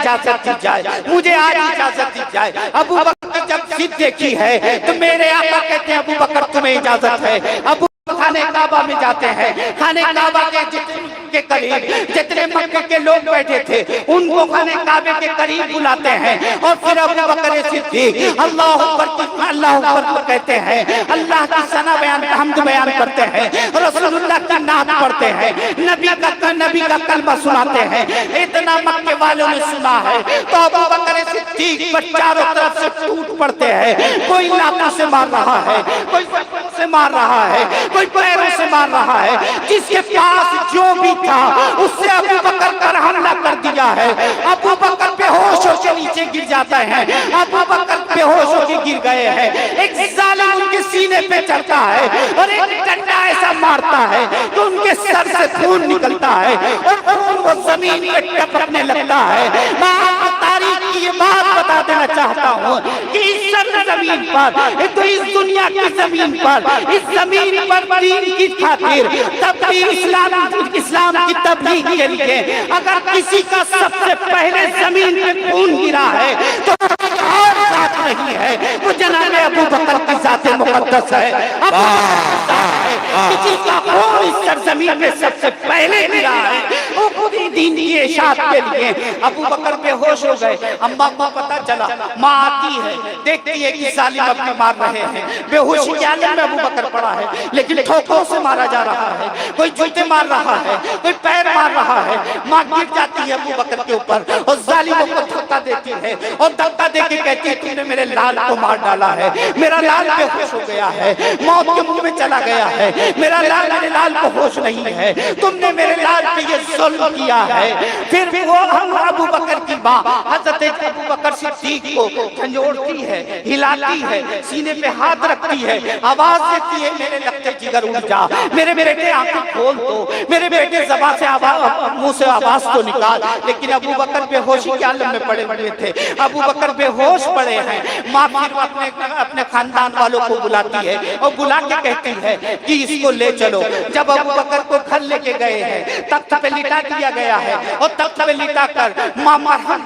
اجازت دی جائے، مجھے آج اجازت دی جائے۔ ابو بکر جب ضد دیکھی ہے تو میرے آقا کہتے ہیں ابو بکر تمہیں اجازت ہے۔ ابو خانہ کعبہ میں جاتے ہیں، خانہ کعبہ کے قریب جتنے مکہ کے لوگ بیٹھے تھے ان کو خانہ کعبے کے قریب بلاتے ہیں، اور پھر ابو بکر صدیق اللہ اکبر کہتے ہیں، اللہ کی ثنا بیان حمد بیان کرتے ہیں، رسول اللہ کی نعت پڑھتے ہیں، نبی کا کلمہ سناتے ہیں۔ اتنا مکے والوں نے سنا ہے تو ابو بکر صدیق پر چاروں طرف سے ٹوٹ پڑتے ہیں۔ کوئی لاٹھی سے مار رہا ہے، کوئی پتھروں سے مار رہا ہے، کوئی پیروں سے مار رہا ہے، جس کے پاس جو بھی تھا اس سے ابو بکر پر حملہ کر دیا ہے۔ ابو بکر بے ہوش ہو کے نیچے گر جاتا ہے، ابو بکر بے ہوش ہو کے گر گئے ہیں۔ ایک ظالم ان کے سینے پہ چڑھتا ہے اور ایک ڈنڈا ایسا مارتا ہے کہ ان کے سر سے خون نکلتا ہے اور خون وہ زمین پہ ٹپکنے لگتا ہے۔ میں آپ کو تاریخ کی یہ بات بتا دینا چاہتا ہوں کہ اس زمین پر، تو اس دنیا کی زمین پر، اس زمین پر دین کی خاطر تبلیغ اسلام کی تبلیغ کے لیے اگر کسی کا سب سے پہلے زمین پہ خون گرا ہے تو اور ذات نہیں ہے، وہ جناب ابو بکر کی ذات مقدس ہے۔ کسی کا خون اس سرزمین میں سب سے پہلے گرا ہے، وہ خود ہی دین کی اشاعت کے لیے۔ ابو بکر بے ہوش ہو گئے، اماں کو پتا چلا، ماں آتی ہے دیکھتی ہے کہ ظالم اپنے مار رہے ہیں۔ بے ہوشی کے عالم میں ابو بکر پڑا ہے لیکن ٹھوکروں سے مارا جا رہا ہے، کوئی جوتے مار رہا ہے، کوئی پیر مار رہا ہے۔ ماں گر جاتی ہے ابو بکر کے اوپر اور ظالموں کو دھکا دیتی ہے اور دھکا دے کے کہتی ہے تم نے میرے لال کو مار ڈالا ہے، میرا لال بے ہوش ہو گیا ہے، موت کے منہ میں چلا گیا ہے، میرے لال کو ہوش نہیں ہے، تم نے میرے لال پہ یہ ظلم کیا ہے۔ پھر وہ ہم ابو بکر کی ماں حضرت ابو بکر صدیق کو جھنجھوڑتی ہے، ہلاتی ہے، سینے پہ ہاتھ رکھتی ہے، آواز دیتی ہے میرے لگتے جگر اٹھ جا، میرے بیٹے آنکھیں کھول دو، میرے بیٹے زبان سے منہ سے آواز تو نکال۔ لیکن ابو بکر بے ہوشی کے عالم میں پڑے ہوئے تھے، ابو بکر بے ہوش پڑے ہیں۔ ماں اپنے خاندان والوں کو بلاتی ہے اور بلا کے کہتی ہے کہ اس کو لے چلو۔ جب ابو بکر کو گھر لے کے گئے ہیں، تخت پہ لٹا دیا گیا ہے اور تخت پہ لٹا کر ماں مرہم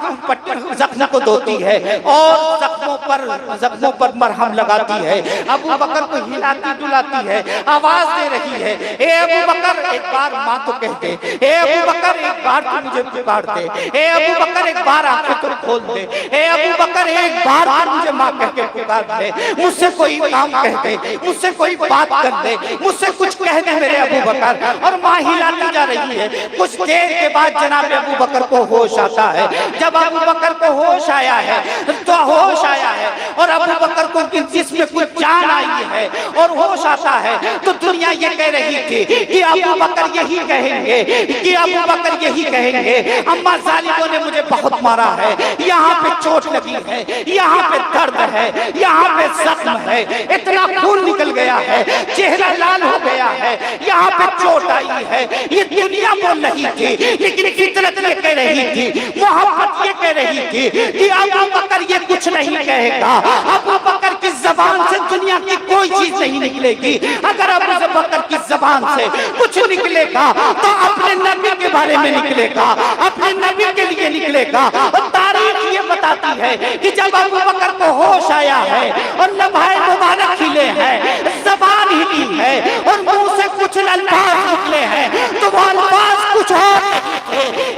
زخم کو دھوتی ہے اور زخموں پر مرہم لگاتی ہے، ابو بکر کو ہلاتی ڈلاتی ہے، آواز دے رہی ہے اے ابو بکر ایک بار ماں تو کہتے، اے ابو بکر ایک بار تو مجھے پکار دے، اے ابو بکر ایک بار آنکھیں تو کھول دے، اے ابو بکر ایک بار تو مجھے ماں کہہ کے پکار دے، مجھ سے کوئی کام کہہ دے، مجھ سے کوئی بات کر دے، مجھ سے کچھ کہہ دے میرے ابو بکر۔ اور ماں ہلاتی جا رہی ہے۔ کچھ دیر کے بعد جناب ابو بکر کو ہوش آتا ہے۔ جب ابو بکر کو ہوش آیا ہے تو ہوش آیا ہے اور ابو بکر کو جس میں کچھ جان آئی ہے اور ہوش آتا ہے تو دنیا یہ کہہ رہی تھی کہ ابو بکر یہی کہیں گے، کہ ابو بکر یہی کہیں گے اماں ظالموں نے مجھے بہت مارا ہے، یہاں پہ چوٹ لگی ہے، یہاں پہ درد ہے، یہاں پہ زخم ہے، اتنا خون نکل گیا ہے، چہرہ لال ہو گیا ہے، یہاں پہ چوٹ آئی ہے۔ یہ دنیا بول رہی تھی لیکن فطرت یہ کہہ رہی تھی، محبت یہ کہہ رہی تھی کہ ابو بکر یہ کچھ نہیں کہے گا، ابو بکر کی زبان سے دنیا کی کوئی چیز نہیں نکلے گی۔ اگر ابو بکر کی زبان سے کچھ نکلے گا تو اپنے نبی کے بارے میں نکلے گا، اپنے نبی کے لیے نکلے گا۔ اور تاریخ یہ بتاتی ہے کہ جب ابو بکر کو ہوش آیا ہے اور لبھائے مبارک کھلے ہیں، زبان ہلی ہے اور منہ سے کچھ الفاظ نکلے ہیں تو وہ الفاظ کچھ اور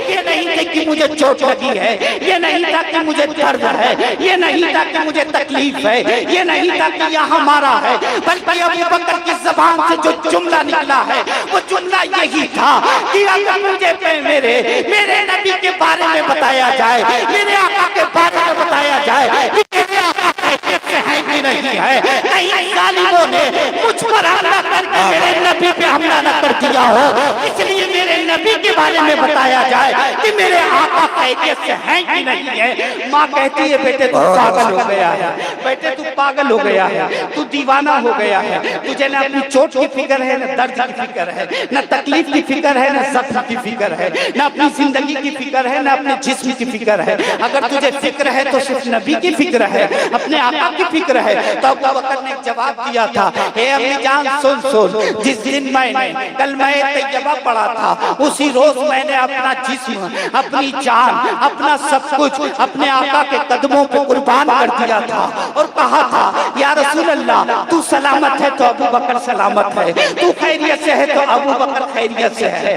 یہ نہیں تھے کہ مجھے چوٹ لگی ہے، یہ نہیں تھا کہ مجھے درد ہے، یہ نہیں تھا کہ مجھے تکلیف ہے، یہ نہیں تھا کہ یہاں مارا ہے، بلکہ ابو بکر کی زبان سے جو جملہ نکلا ہے وہ جملہ یہی تھا کہ اگر مجھے میرے نبی کے بارے میں بتایا جائے، میرے آقا کے بارے میں بتایا جائے کہ میرے آقا کیسے ہیں کہ نہیں ہے، کہیں ظالموں نے مجھ پر حملہ کر کے میرے نبی پہ حملہ نہ کر دیا ہو، اس لیے میرے نبی کے بارے میں بتایا جائے کہ میرے آقا خیریت سے ہیں کہ نہیں ہے۔ ماں کہتی ہے بیٹے تو پاگل ہو گیا ہے، بیٹے تو پاگل ہو گیا ہے، تو دیوانہ ہو گیا ہے، تجھے نہ اپنی چوٹ کی فکر ہے، نہ درد کی فکر ہے، نہ تکلیف کی فکر ہے، نہ زخم کی فکر ہے، نہ اپنی زندگی کی فکر ہے، نہ اپنے جسم کی فکر ہے۔ اگر تجھے فکر ہے تو صرف نبی کی فکر ہے، اپنے آقا کی فکر ہے۔ تو ابو بکر نے جواب دیا تھا اے امی جان سن جس دن میں نے کلمہ طیبہ پڑھا تھا اسی روز میں نے اپنا جسم، اپنی جان، اپنا سب کچھ اپنے آقا کے قدموں پہ قربان کر دیا تھا اور کہا تھا یا رسول اللہ تو سلامت ہے تو ابو بکر سلامت ہے، تو خیریت سے ہے تو ابو بکر خیریت سے ہے،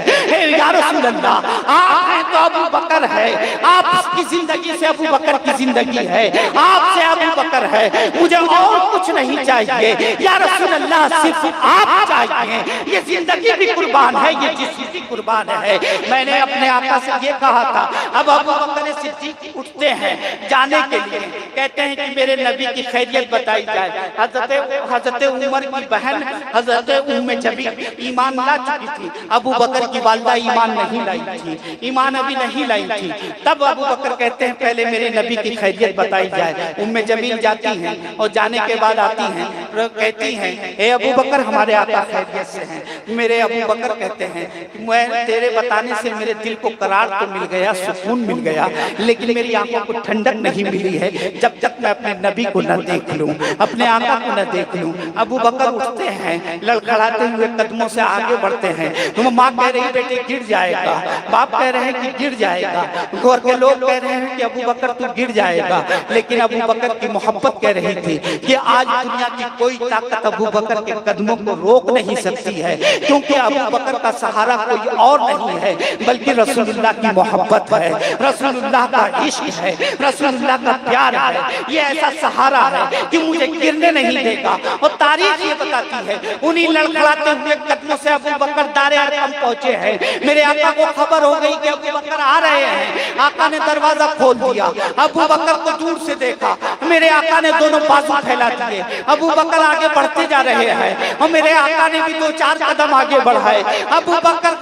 یا رسول اللہ آپ ہیں تو ابو بکر ہے، آپ کی زندگی سے ابو بکر کی زندگی ہے، آپ سے ابو بکر ہے، مجھے اور کچھ نہیں چاہیے یا رسول اللہ صرف آپ چاہیے، یہ زندگی بھی قربان ہے، یہ جسم بھی قربان ہے۔ میں نے اپنے آقا سے یہ کہا تھا۔ اب ابو بکر صدیق اٹھتے ہیں جانے کے لیے، کہتے ہیں کہ میرے نبی کی خیریت بتائی جائے۔ حضرت عمر کی بہن حضرت ام جمیل ایمان لا چکی تھی، ابو بکر کی والدہ ایمان نہیں لائی تھی، ایمان ابھی نہیں لائی تھی۔ تب ابو بکر کہتے ہیں پہلے میرے نبی کی خیریت بتائی جائے۔ ام جمیل جاتی ہیں اور جانے کے بعد آتی ہیں، کہتی ہیں اے ابو بکر ہمارے آقا خیریت سے ہیں۔ میرے ابو بکر کہتے ہیں میں تیرے بتانے سے میرے دل کو قرار تو مل گیا، سکون مل گیا، لیکن میری آنکھوں کو ٹھنڈک نہیں ملی ہے جب تک میں اپنے نبی کو نہ دیکھ لوں، اپنے آقا کو نہ دیکھ لوں۔ ابو بکر اٹھتے ہیں، لڑکھڑاتے ہوئے قدموں سے آگے بڑھتے ہیں۔ ماں کہہ رہی بیٹے گر جائے گا، باپ کہہ رہے ہیں کہ گر جائے گا، گھر کے لوگ کہہ رہے ہیں کہ ابو بکر تو گر جائے گا، لیکن ابو بکر کی محبت کہہ رہی تھی کہ آج دنیا کی کوئی طاقت ابو بکر کے قدموں کو روک نہیں سکتی ہے، کیونکہ ابو بکر کا سہارا کوئی اور نہیں ہے بلکہ رسول اللہ کی محبت ہے، رسول اللہ کا عشق ہے، رسول اللہ کا پیار ہے۔ یہ ایسا سہارا ہے کہ مجھے گرنے نہیں دے گا۔ اور تاریخ یہ بتاتی ہے انہی لڑکھڑاتے ہوئے قدموں سے ابو بکر دار ارقم پہنچے ہیں۔ میرے آقا کو خبر ہو گئی کہ ابو بکر آ رہے ہیں، آقا نے دروازہ کھول دیا، ابو بکر کو دور سے دیکھا، میرے آقا نے دونوں بازو پھیلا دیے، ابو بکر آگے بڑھتے جا رہے ہیں اور میرے آقا نے بھی 2-4 قدم آگے بڑھائے۔ ابو بکر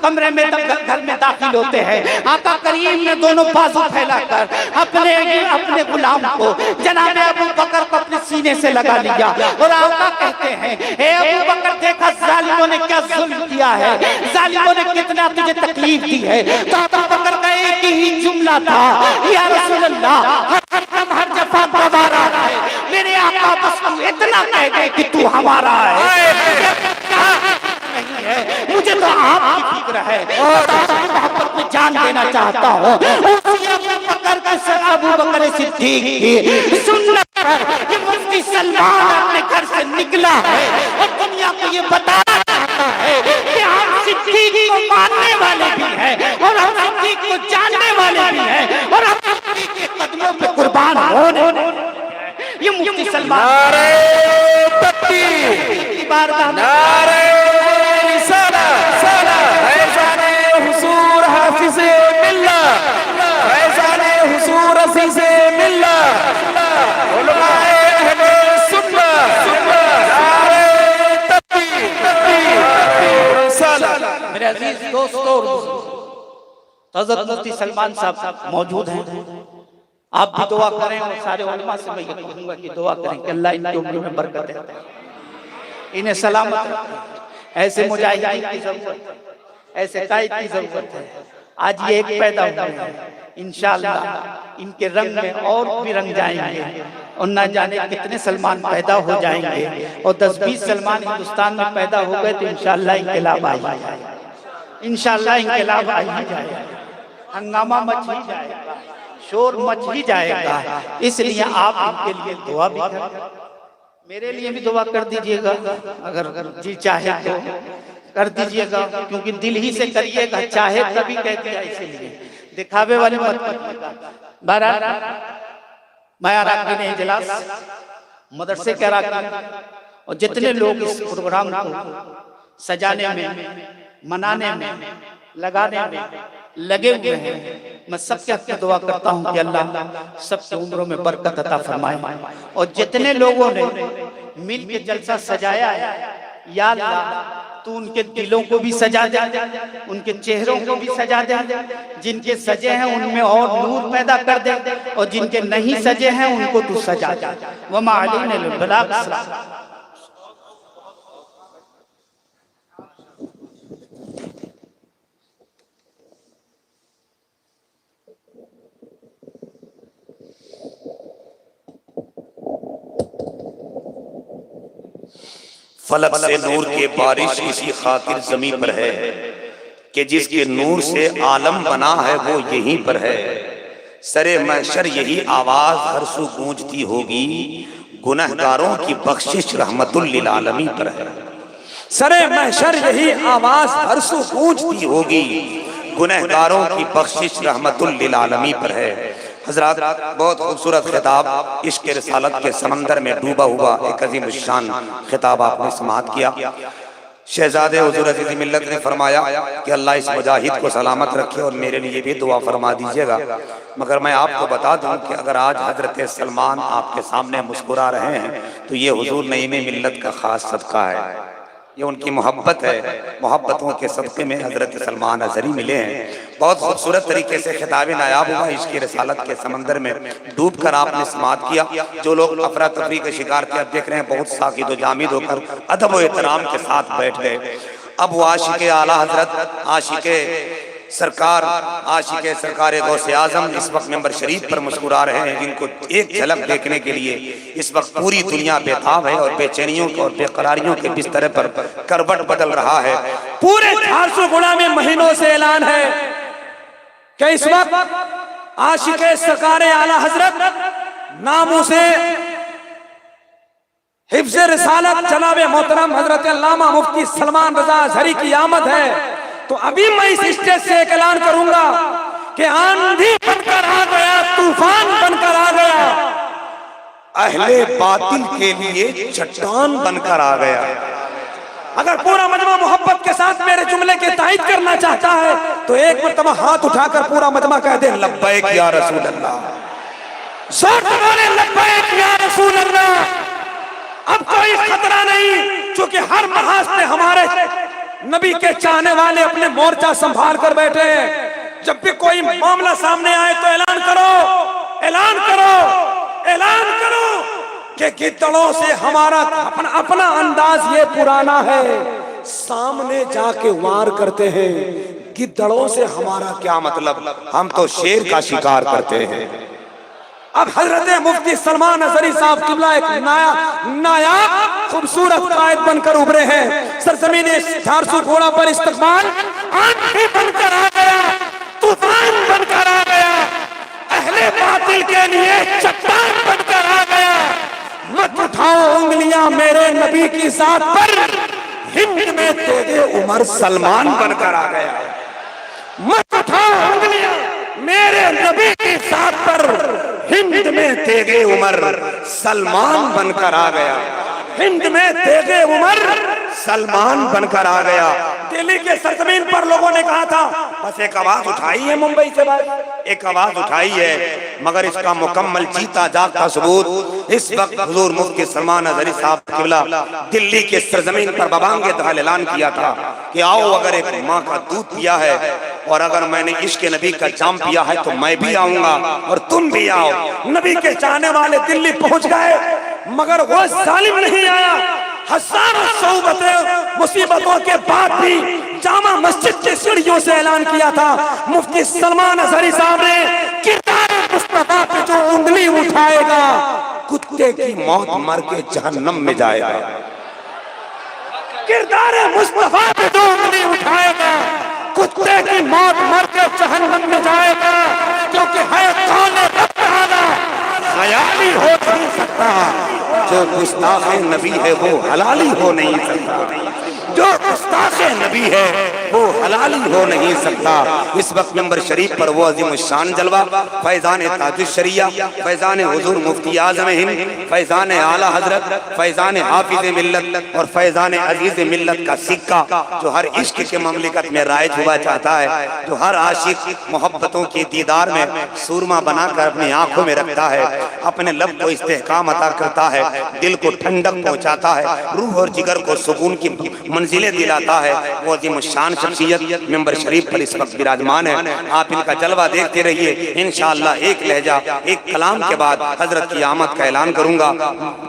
کمرے میں گھر میں داخل ہوتے ہیں، آقا کریم نے دونوں بازو پھیلا کر اپنے غلام کو جناب ابو بکر کو اپنے سینے سے لگا لیا اور آقا کہتے ہیں اے ابو بکر دیکھا ظالموں نے کیا ظلم کیا ہے، ظالموں نے کتنا تجھے تکلیف دی ہے۔ تو ابو بکر کا ایک ہی جملہ تھا یا رسول اللہ ہر جفا گوارا ہے، میرے آقا بس تو اتنا کہہ دے کہ تو ہمارا ہے، مجھے تو آپ کی فکر ہے، محبت میں جان دینا چاہتا ہوں۔ ابو بکر صدیق کی سنت پر کہ مفتی سلمان اپنے گھر سے نکلا ہے اور دنیا کو یہ بتانا چاہتا ہے کہ ہم صدیق کو ماننے والے بھی ہیں اور ہم صدیق کو جاننے والے بھی ہیں اور ہم صدیق کے قدموں پہ قربان ہونے۔ یہ مفتی سلمان نعرہ تکبیر، نعرہ رسالت، فیضان حضور حافظ ملت، فیضان حضور عزیز ملت، علماء اہل سنت، نعرہ تکبیر، رسالت۔ میرے عزیز دوستو، حضرت مفتی سلمان صاحب موجود ہیں، آپ بھی دعا کریں اور سارے علماء سے میں یہ کہوں گا کہ دعا کریں کہ اللہ ان کی عمر میں برکت ہے، انہیں سلامت رکھیں۔ ایسے مجاہدین کی ضرورت ہے، ایسے قائد کی ضرورت ہے۔ آج یہ ایک پیدا ہوئے ہیں، انشاءاللہ ان کے رنگ میں اور بھی رنگ جائیں گے اور نہ جانے کتنے سلمان پیدا ہو جائیں گے، اور 10-20 سلمان ہندوستان میں پیدا ہو گئے تو انشاءاللہ انقلاب آئی جائے گا، انشاءاللہ انقلاب آئی جائے گا، ہنگامہ مچ ہی جائے گا، شور مچ ہی جائے گا۔ اس لیے آپ ان کے لیے دعا بھی کریں، میرے لیے بھی دعا کر دیجئے گا، اگر جی چاہے تو کر دیجئے گا، کیونکہ دل ہی سے کریے گا، چاہے تبھی کہہ دیا، اسی لیے دکھاوے والے مت۔ بہرحال میں اراکین اجلاس، مدرسے کے اراکین اور جتنے لوگ اس پروگرام کو سجانے میں، منانے میں، لگانے میں لگے ہوئے ہیں، میں سب کے حق میں دعا کرتا ہوں کہ اللہ سب کے عمروں میں برکت عطا فرمائے، اور جتنے لوگوں نے مل کے جلسہ سجایا ہے یا اللہ تو ان کے دلوں کو بھی سجا دے، ان کے چہروں کو بھی سجا دے، جن کے سجے ہیں ان میں اور نور پیدا کر دے، اور جن کے نہیں سجے ہیں ان کو تو سجا دے۔ وما علینا الا البلاغ۔ فلک سے نور کے بارش کسی خاطر زمین پر ہے، کہ جس کے نور سے عالم بنا ہے وہ یہیں پر ہے، سر محشر یہی آواز ہر سو گونجتی ہوگی، گنہگاروں کی بخشش رحمت للعالمین پر ہے، سر محشر یہی آواز ہر سو گونجتی ہوگی، گنہگاروں کی بخشش رحمت للعالمین پر ہے۔ حضرات، بہت خوبصورت خطاب، عشق رسالت کے سمندر میں ڈوبا ہوا ایک عظیم الشان خطاب آپ نے سماعت کیا۔ شہزادے حضور عزیز ملت نے فرمایا کہ اللہ اس مجاہد کو سلامت رکھے اور میرے لیے بھی دعا فرما دیجئے گا، مگر میں آپ کو بتا دوں کہ اگر آج حضرت سلمان آپ کے سامنے مسکرا رہے ہیں تو یہ حضور نعیم ملت کا خاص صدقہ ہے، یہ ان کی محبت ہے، محبتوں کے صدقے میں حضرت سلمان اظہری ملے ہیں۔ بہت خوبصورت طریقے سے خطاب نایاب ہوا، عشق رسالت کے سمندر میں ڈوب کر آپ نے سماعت کیا۔ جو لوگ افراتفری کے شکار تھے اب دیکھ رہے ہیں بہت ساکت و جامد ہو کر ادب و احترام کے ساتھ بیٹھ گئے۔ اب وہ عاشق اعلیٰ حضرت، عاشق سرکار، عاشق سرکار غوث اعظم اس وقت منبر شریف پر مسکرا رہے ہیں، جن کو ایک جھلک دیکھنے کے لیے اس وقت پوری دنیا بےتاب ہے اور بے چینیوں اور بے قراریوں کے بستر پر کروٹ بدل رہا ہے۔ پورے 400 گنا میں مہینوں سے اعلان ہے کہ اس وقت عاشق سرکار اعلیٰ حضرت ناموں سے حفظ رسالت جناب محترم حضرت علامہ مفتی سلمان رضا اظہری کی آمد ہے، تو ابھی میں اس اسٹیج سے ایک اعلان کروں گا کہ آندھی بن کر آ گیا، طوفان بن کر آ گیا، اہل باطل کے لیے چٹان بن کر آ گیا۔ اگر پورا مجمع محبت کے ساتھ میرے جملے کی تائید کرنا چاہتا ہے تو ایک مرتبہ ہاتھ اٹھا کر پورا مجمع کہہ دے لبیک یا رسول اللہ، زور سے بولے لبیک یا رسول اللہ۔ اب کوئی خطرہ نہیں، چونکہ ہر محاذ سے ہمارے نبی کے چاہنے والے اپنے مورچہ سنبھال کر بیٹھے ہیں۔ جب بھی کوئی معاملہ سامنے آئے تو اعلان کرو، اعلان کرو، اعلان کرو کہ گدڑوں سے ہمارا اپنا انداز یہ پرانا ہے، سامنے جا کے وار کرتے ہیں، گدڑوں سے ہمارا کیا مطلب، ہم تو شیر کا شکار کرتے ہیں۔ اب حضرت مفتی سلمان اظہری صاحب قبلہ ایک نایاب خوبصورت قائد بن کر ابھرے ہیں۔ سرزمین 400 گھوڑا پر استقبال آندھی بن کر آ گیا، طوفان بن کر آ گیا، اہل باطل کے لیے چٹان بن کر آ گیا۔ مت اٹھاؤ انگلیاں میرے نبی کی ذات پر، ہند میں تیرے عمر سلمان بن کر آ گیا۔ مت اٹھاؤ انگلیاں میرے نبی کی ذات پر، ہند میں تیغے عمر سلمان بن کر آ گیا، ہند میں تیغے عمر سلمان بن کر آ گیا۔ دلی کے سرزمین پر لوگوں نے کہا تھا بس ایک آواز اٹھائی ہے، ممبئی سے بات ایک آواز اٹھائی ہے، مگر اس کا مکمل جیتا جاگتا ثبوت اس وقت حضور مفتی سلمان اظہری صاحب قبلہ دلی کے سرزمین پر ببانگ دہل اعلان کیا تھا کہ آؤ، اگر ایک ماں کا دودھ پیا ہے اور اگر میں نے عشق نبی کا جام پیا ہے تو میں بھی آؤں گا اور تم بھی آؤ۔ نبی کے چاہنے والے دلی پہنچ گئے، مگر وہ ظالم نہیں آیا۔ ہزاروں صعوبتیں مصیبتوں کے بعد بھی جامع مسجد کی سیڑھیوں سے اعلان کیا تھا، مفتی سلمان اظہری صاحب نے کردار مصطفیٰ پہ جو انگلی اٹھائے گا کتے کی موت مر کے جہنم میں جائے گا۔ کردار مصطفیٰ پہ جو انگلی اٹھائے گا کتے کی موت مر کے جہنم میں جائے گا، کیونکہ ہے کون رب تعالیٰ خیال ہی ہو نہیں سکتا، جو گستاخ نبی ہے وہ حلالی ہو نہیں سکتا، جو گستاخ نبی ہے وہ حلالی ہو نہیں سکتا۔ اس وقت منبر شریف پر وہ عظیم الشان جلوہ فیضان تاج الشریعہ، فیضان حضور مفتی اعظم ہند، فیضان اعلیٰ حضرت، فیضان حافظ ملت اور فیضان عزیز ملت کا سکہ جو ہر عشق کے مملکت میں رائج ہوا چاہتا ہے، جو ہر عاشق محبتوں کی دیدار میں سورما بنا کر اپنی آنکھوں میں رکھتا ہے، اپنے لب کو استحکام عطا کرتا ہے، دل کو ٹھنڈک پہنچاتا ہے، روح اور جگر کو سکون کی منزلیں دلاتا ہے، وہ عظیم الشان شخصیت منبر شریف پر اس وقت براجمان ہے۔ آپ ان کا جلوہ دیکھتے رہیے، انشاءاللہ ایک لہجہ ایک کلام کے بعد حضرت کی آمد کا اعلان کروں گا۔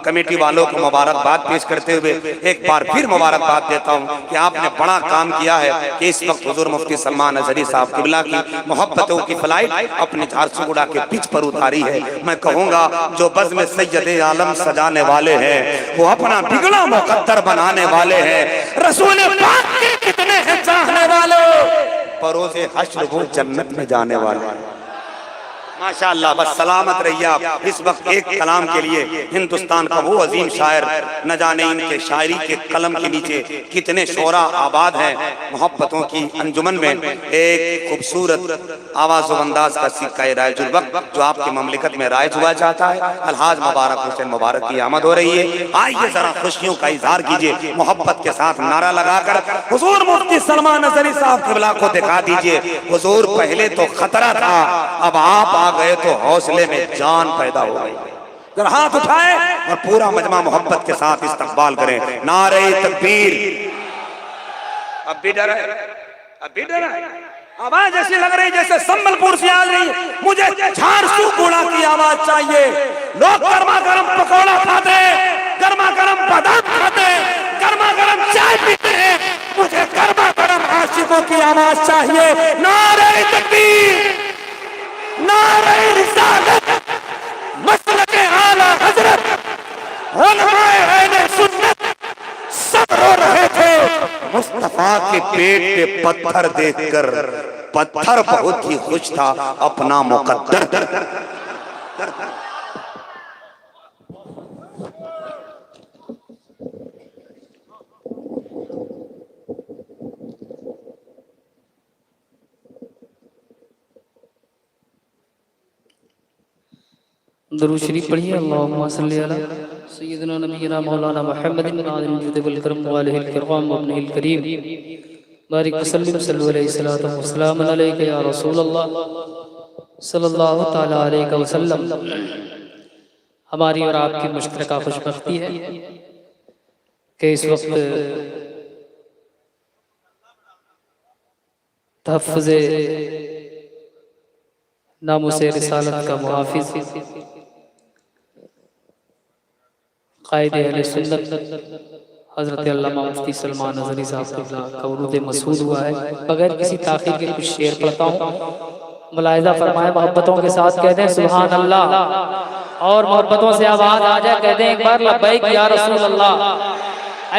کمیٹی والوں کو مبارکباد پیش کرتے ہوئے ایک بار پھر مبارکباد دیتا ہوں کہ آپ نے بڑا کام کیا ہے کہ اس وقت حضور مفتی سلمان اظہری صاحب قبلہ کی محبتوں کی فلائٹ اپنے 400 گنا کے پچ پر اتاری ہے۔ میں کہوں گا جو بزم سید عالم سجانے والے ہیں وہ اپنا بگڑا مقدر بنانے والے ہیں۔ رسول پاک کے کتنے ہیں چاہنے والے، پروز حشر وہ جنت میں جانے والے۔ ماشاءاللہ، بس سلامت رہیے آپ۔ اس وقت ایک کلام کے لیے ہندوستان کا وہ عظیم شاعر، نہ جانے ان کے شاعری کے قلم کے نیچے کتنے شعراء آباد ہیں محبتوں کی انجمن میں، ایک خوبصورت آواز و انداز کا سکہ رائج الوقت جو آپ کی مملکت میں رائج ہوا چاہتا ہے۔ الحاج مبارک حسین مبارک کی آمد ہو رہی ہے، آئیے ذرا خوشیوں کا اظہار کیجئے، محبت کے ساتھ نعرہ لگا کر حضور مفتی سلمان نظری صاحب قبلہ کو دکھا دیجئے۔ حضور پہلے تو خطرہ تھا، اب آپ آ گئے تو حوصلے میں جان پیدا ہو گئی۔ ذرا ہاتھ اٹھائے اور پورا مجمع محبت کے ساتھ استقبال کریں۔ نعرہ تکبیر۔ اب بھی ڈر ہے، اب بھی ڈر ہے، آواز ایسی لگ رہی جیسے سنبل پور سے آ رہی ہے۔ مجھے جھارسو گوڑا کی آواز چاہیے۔ لوگ گرما گرم پکوڑا کھاتے، گرما گرم بادام کھاتے، گرما گرم چائے پیتے ہیں، مجھے گرما گرم عاشقوں کی آواز چاہیے۔ نعرہ تکبیر، نعرہ رسالت، مسلک اعلی حضرت، علماء اہل سنت سب رو رہے تھے مصطفیٰ کے پیٹ پہ پتھر دیکھ کر۔ پتھر بہت ہی خوش تھا اپنا مقدر۔ درود شریف پڑھیے۔ اللہم صلی علی سیدنا نبینا مولانا محمد عالم الجود والکرم وآلہ الکرام وابنہ الکریم بارک وسلم صلی علیہ الصلوۃ والسلام علیک یا رسول اللہ صلی اللہ تعالی علیہ وسلم۔ ہماری اور آپ کی مشترکہ خوشبختی ہے کہ اس وقت تحفظ ناموس رسالت کا محافظ قائد اہل سنت حضرت علامہ مفتی سلمان نظری صاحب کا ورود مسعود ہوا ہے۔ بغیر کسی تاخیر کے کچھ شعر پڑھتا ہوں، ملاحظہ فرمائے، محبتوں کے ساتھ کہہ دیں سبحان اللہ، اور محبتوں سے آواز آ جائے کہہ دیں ایک بار لبیک یا رسول اللہ۔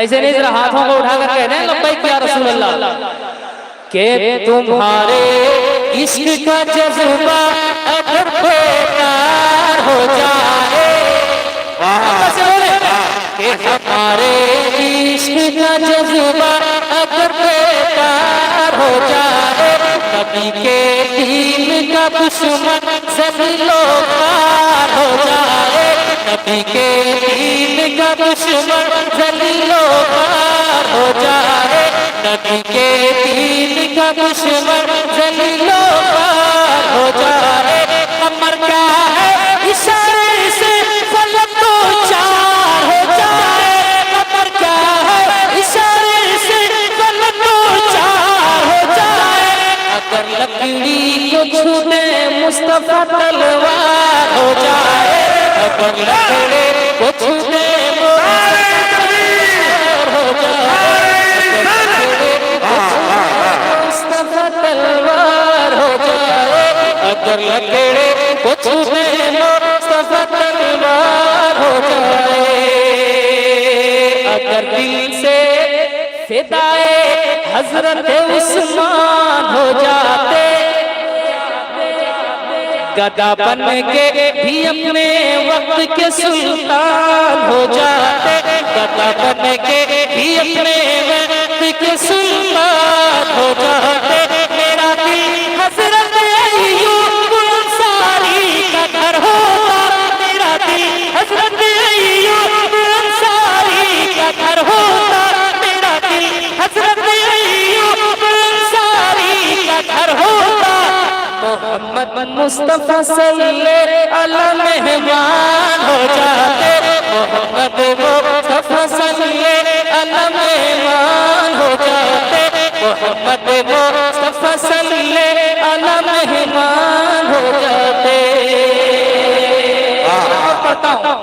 ایسے نہیں، ذرا ہاتھوں کو اٹھا کر کہہ دیں لبیک یا رسول اللہ۔ کہ تمہارے عشق کا جذبہ اگر بیدار ہو جائے، کہ ہمارے عشق کا جذبہ اگر بیدار ہو جائے، نبی کے دین کا دشمن ذلیل و خوار ہو جائے، نبی کے دین کا دشمن ذلیل و خوار ہو جائے، نبی کے دین کا دشمن ذلیل و خوار ہو جائے۔ امر کیا ہے اشارے سے فلک تو چار ہو جائے، امر کیا ہے اشارے سے فلک تو چار ہو جائے، اگر لکڑی کو چھونے مصطفیٰ تلوار ہو جائے، اگر لکڑی کو چھونے مصطفیٰ تلوار ہو جائے، تلوار ہو جائے، اگر لکڑے کو چھونے مصطفیٰ تلوار ہو جائے، اگر دل سے فدائے حضرت عثمان ہو جاتے، گدا بن کے بھی اپنے وقت کے سلطان ہو جاتے، گدا بن کے بھی اپنے وقت کے سلطان ہو جاتے، میرا دل حضرت ایوب انصاری کا گھر ہوتا، میرا دل حضرت ایوب انصاری کا گھر ہوتا، میرا دل حضرت ایوب انصاری کا گھر ہوتا، محمد مصطفیٰ صلی اللہ مہمان ہو جاتے، محمد مصطفیٰ صلی اللہ مہمان ہو جاتے، محمد مصطفیٰ صلی اللہ مہمان ہو جاتے۔ پڑھتا ہوں،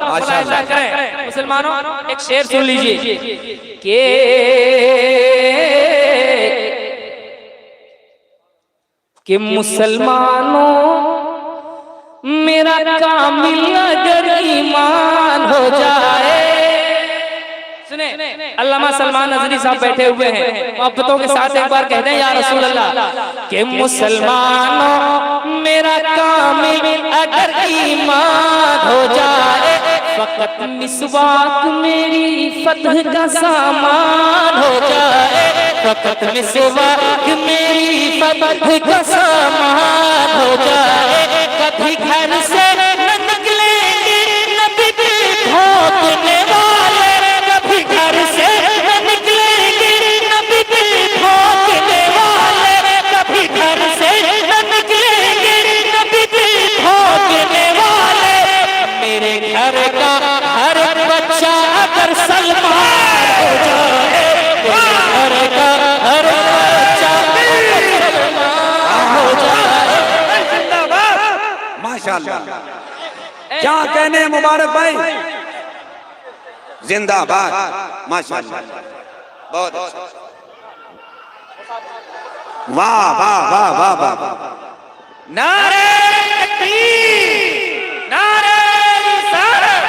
مسلمانوں ایک شعر سن لیجئے کہ مسلمانوں میرا کامل اگر ایمان ہو جائے، سنیں علامہ سلمان نظری صاحب بیٹھے ہوئے ہیں، محبتوں کے ساتھ ایک بار کہہ دیں یا رسول اللہ کہ مسلمانوں میرا کامل اگر ایمان ہو جائے، فقط مسواک میری فتح کا سامان ہو جائے، فقط مسواک میری فتح کا سامان ہو جائے، کبھی گھر سے نہ نکلیں گے نبی پہ بھونکنے والے، کبھی گھر سے نہ نکلیں گے نبی پہ بھونکنے والے، کبھی گھر سے نہ نکلیں گے نبی پہ بھونکنے والے، میرے گھر کا ہر بچہ اگر سلمان ہو جائے، میرے گھر کا ہر بچہ سلمان ہو جائے۔ ماشاءاللہ، کیا کہنے ہیں مبارک بھائی، زندہ باد، ماشاءاللہ، بہت اچھا، واہ واہ واہ واہ واہ، نعرہ تکبیر، نعرہ رسالت،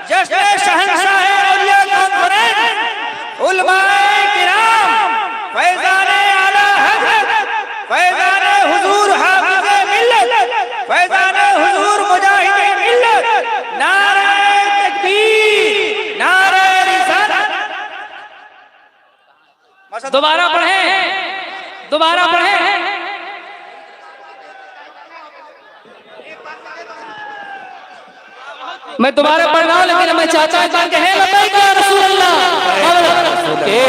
جشن شہنشاہ اولیاء کانفرنس، علماء کرام، فیضان اعلی حضرت، فیضان حضور حافظ ملت، فیضان حضور مجاہد ملت، نعرہ تکبیر، نعرہ رسالت۔ دوبارہ پڑھیں، دوبارہ پڑھیں۔ میں دوبارہ پڑھ رہا ہوں لیکن میں چاہتا ہوں کہ کہیں لبیک یا رسول اللہ، کہ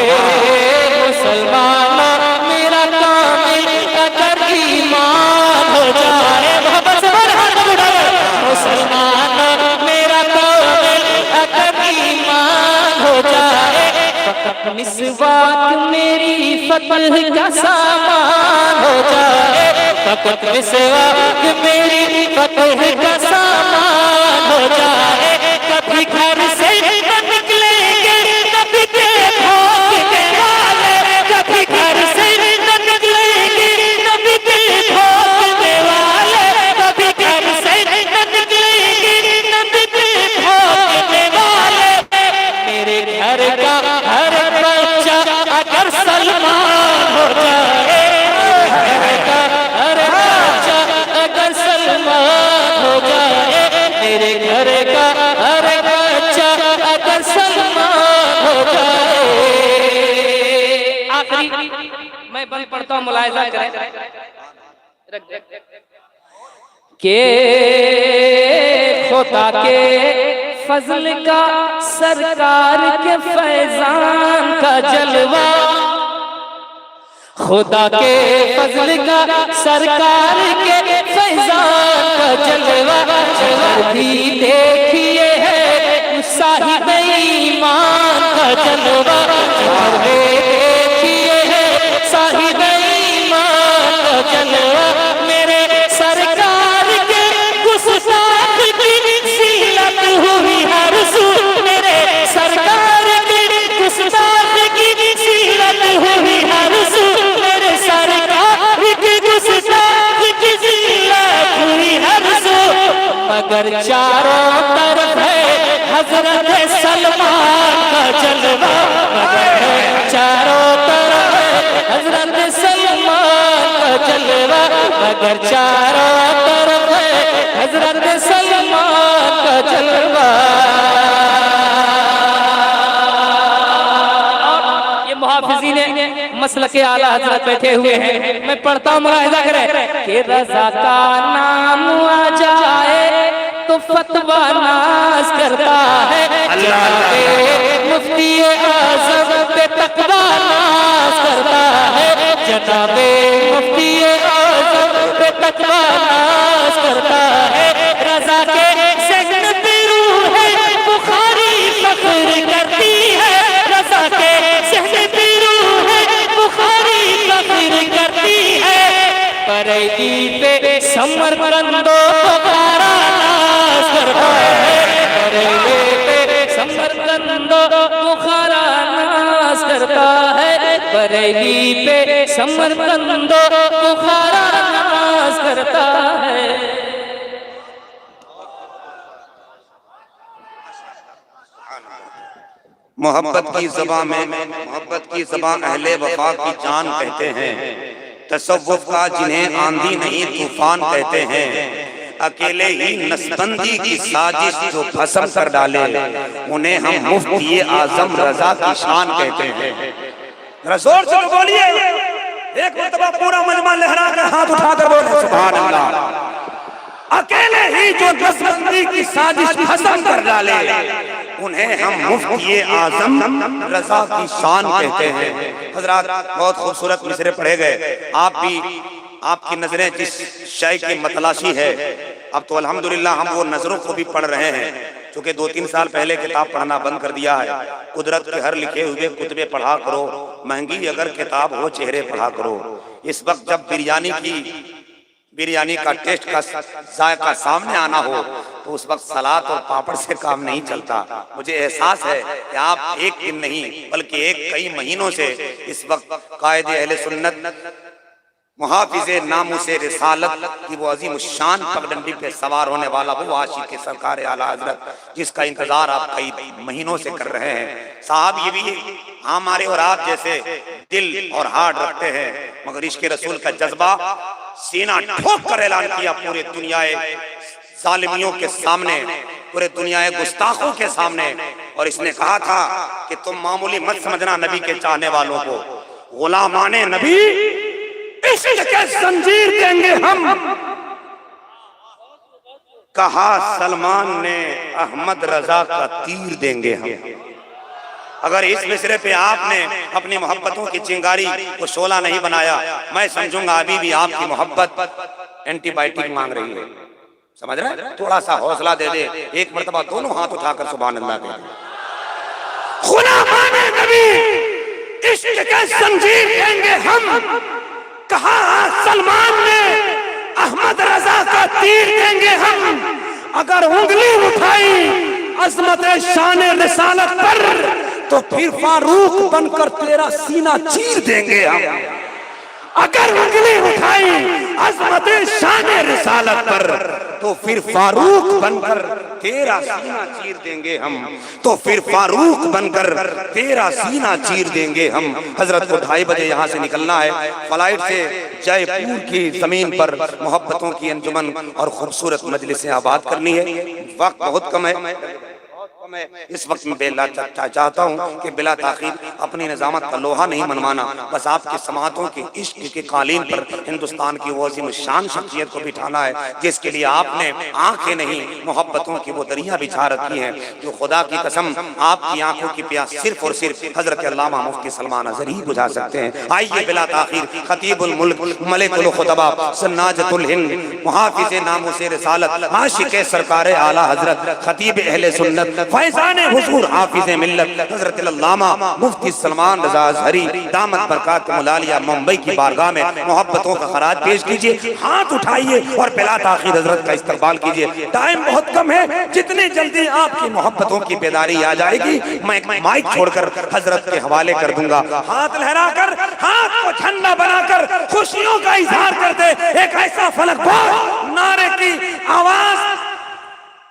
مسلمانوں میرا کامل اگر ایمان ہو جائے، محبت سے بڑھ ہاتھ اٹھائے، مسلمانوں میرا کامل اگر ایمان ہو جائے، فقط مسواک میری فتح کا سامان ہو جائے، فقط مسواک میری فتح کا سامان ہو جائے، کبھی گھر سے نہ نکلیں گے نبی پہ بھونکنے والے، کبھی گھر سے نہ نکلیں گے نبی پہ بھونکنے والے، کبھی گھر سے نہ نکلیں گے نبی پہ بھونکنے والے، میرے گھر کا ہر بچہ اگر سلمان ہو جائے، میرے گھر کا ہر بچہ اگر سلمان ہو جائے، میرے گھر کا ہر بچہ اگر سلمان ہو جائے۔ آخری میں بند پڑھتا ہوں، ملاحظہ کریں کہ خدا کے فضل کا سرکار کے فیضان کا جلوہ، خدا کے فضل کا سرکار کے فیضان کا جلوہ، بھی دیکھیے ہے صاحب ایمان کا جلوہ، دیکھیے ہے صاحب ایمان کا جلوہ، میرے سرکار کے گستاخ کی زینت ہوئی ہر سو، میرے سرکار کے گستاخ کی زینت ہوئی ہر سو، میرے سرکار کی گستاخ کی زینت ہوئی ہر سو، مگر چاروں طرف ہے حضرت سلمان کا جلوہ، مگر چاروں طرف ہے حضرت سلمان کا جلوہ، مگر چاروں طرف ہے حضرت سلمان کا جلوہ۔ یہ محافظین مسلک اعلی حضرت بیٹھے ہوئے ہیں، میں پڑھتا ہوں، ملاحظہ کریں کہ رضا کا نام آ جائے تو فتویٰ ناز کرتا ہے، جناب مفتی اعظم پہ تقویٰ ناز کرتا ہے، جناب مفتی اعظم پہ تقویٰ ناز کرتا ہے، رضا کے ذہن پہ روح ہے بخاری فخر کرتی ہے، رضا کے ذہن پہ روح ہے بخاری فخر کرتی ہے، پریدی پہ سمرقندو پکارا ناز کرتا ہے، پریدی پہ سمرقندو بخارا ناز کرتا ہے، بریلی پہ سمرقندو بخارا ناز کرتا ہے۔ محبت کی زبان اہل وفا کی جان کہتے ہیں، تصوف کا جنہیں آندھی نہیں طوفان کہتے ہیں، اکیلے ہی نسبندی کی سازش جو بھسم کر ڈالے انہیں ہم مفتی اعظم رضا کی شان کہتے ہیں۔ ذرا زور سے بولیے، ایک مرتبہ پورا مجمع لہرا کر ہاتھ اٹھا کر بولے سبحان اللہ۔ اکیلے ہی جو نسبندی کی سازش بھسم کر ڈالے انہیں ہم مفتی اعظم رضا کی شان کہتے ہیں۔ حضرات بہت خوبصورت مصرے پڑھے گئے، آپ کی نظریں جس شے کی متلاشی ہے، اب تو الحمدللہ ہم وہ نظروں کو بھی پڑھ رہے ہیں، چونکہ 2-3 سال پہلے کتاب پڑھنا بند کر دیا ہے۔ قدرت کے ہر لکھے ہوئے کتبے پڑھا کرو، مہنگی اگر کتاب ہو چہرے پڑھا کرو۔ اس وقت جب بریانی کا ٹیسٹ کا ذائقہ سامنے آنا ہو تو اس وقت سلاد اور پاپڑ سے کام نہیں چلتا۔ مجھے احساس ہے کہ آپ ایک دن نہیں بلکہ کئی مہینوں سے اس وقت قائد اہل سنت، محافظ ناموس رسالت کی وہ عظیم الشان پگڈنڈی پہ سوار ہونے والا وہ عاشق سرکار اعلیٰ حضرت جس کا انتظار آپ کئی مہینوں سے کر رہے ہیں۔ صاحب یہ بھی ہمارے اور آپ جیسے دل اور ہارٹ رکھتے ہیں، مگر عشق رسول کا جذبہ سینہ ٹھوک کر اعلان کیا پورے دنیا ظالمیوں کے سامنے، پورے دنیا گستاخوں کے سامنے، اور اس نے کہا تھا کہ تم معمولی مت سمجھنا نبی کے چاہنے والوں کو، غلامان نبی عشق کے زنجیر دیں گے ہم۔ کہا سلمان نے احمد رضا کا تیر دیں گے ہم۔ اگر اس مصرے پہ آپ نے اپنی محبتوں کی چنگاری کو شعلہ نہیں بنایا، میں سمجھوں گا ابھی بھی آپ کی محبت اینٹی بائیوٹک مانگ رہی ہے۔ سمجھ رہے ہیں؟ تھوڑا سا حوصلہ دے دے، ایک مرتبہ دونوں ہاتھ اٹھا کر سبحان اللہ کہہ دے۔ غلامان نبی عشق کے زنجیر دیں گے ہم، کہا سلمان نے احمد رضا کا تیر دیں گے ہم۔ اگر انگلی اٹھائی عظمت شان رسالت پر تو پھر فاروق بن کر تیرا سینہ چیر دیں گے ہم۔ اگر انگلی اٹھائی عظمت شان رسالت پر تو پھر فاروق بن کر تیرا سینہ چیر دیں گے ہم، تو پھر فاروق بن کر تیرا سینہ چیر دیں گے ہم۔ حضرت کو 2:30 بجے یہاں سے نکلنا ہے، فلائٹ سے جے پور کی زمین پر محبتوں کی انجمن اور خوبصورت مجلسیں آباد کرنی ہے۔ وقت بہت کم ہے، اس وقت میں بلا چاہتا ہوں کہ بلا تاخیر اپنی نظامت کا لوہا نہیں منوانا، بس آپ کی سماعتوں کی عشق کے قالین پر ہندوستان کی وہ عظیم شان شخصیت کو بٹھانا ہے جس کے لیے آپ نے آنکھیں نہیں محبتوں کی وہ دریا بچھا رکھی ہیں، جو خدا کی قسم آپ کی آنکھوں کی پیاس صرف اور صرف حضرت علامہ مفتی سلمان اظہری بجھا سکتے ہیں۔ آئیے بلا تاخیر خطیب الملک، ملک الخطباء، سناجت الہند، محافظ ناموس رسالت، عاشق سرکار اعلیٰ حضرت، خطیب اہل سنت، فیضان حضور حافظ ملت حضرت علامہ مفتی سلمان رضا اظہری دامت برکات ملالیہ ممبئی کی بارگاہ میں محبتوں کا خراج پیش کیجئے، ہاتھ اٹھائیے اور بلا تاخیر حضرت کا استقبال کیجئے۔ ٹائم بہت کم ہے، جتنی جلدی آپ کی محبتوں کی بیداری آ جائے گی میں ایک مائک چھوڑ کر حضرت کے حوالے کر دوں گا۔ ہاتھ لہرا کر، ہاتھ کو جھنڈا بنا کر خوشیوں کا اظہار کر دے، ایک ایسا فلک بار نعرے کی آواز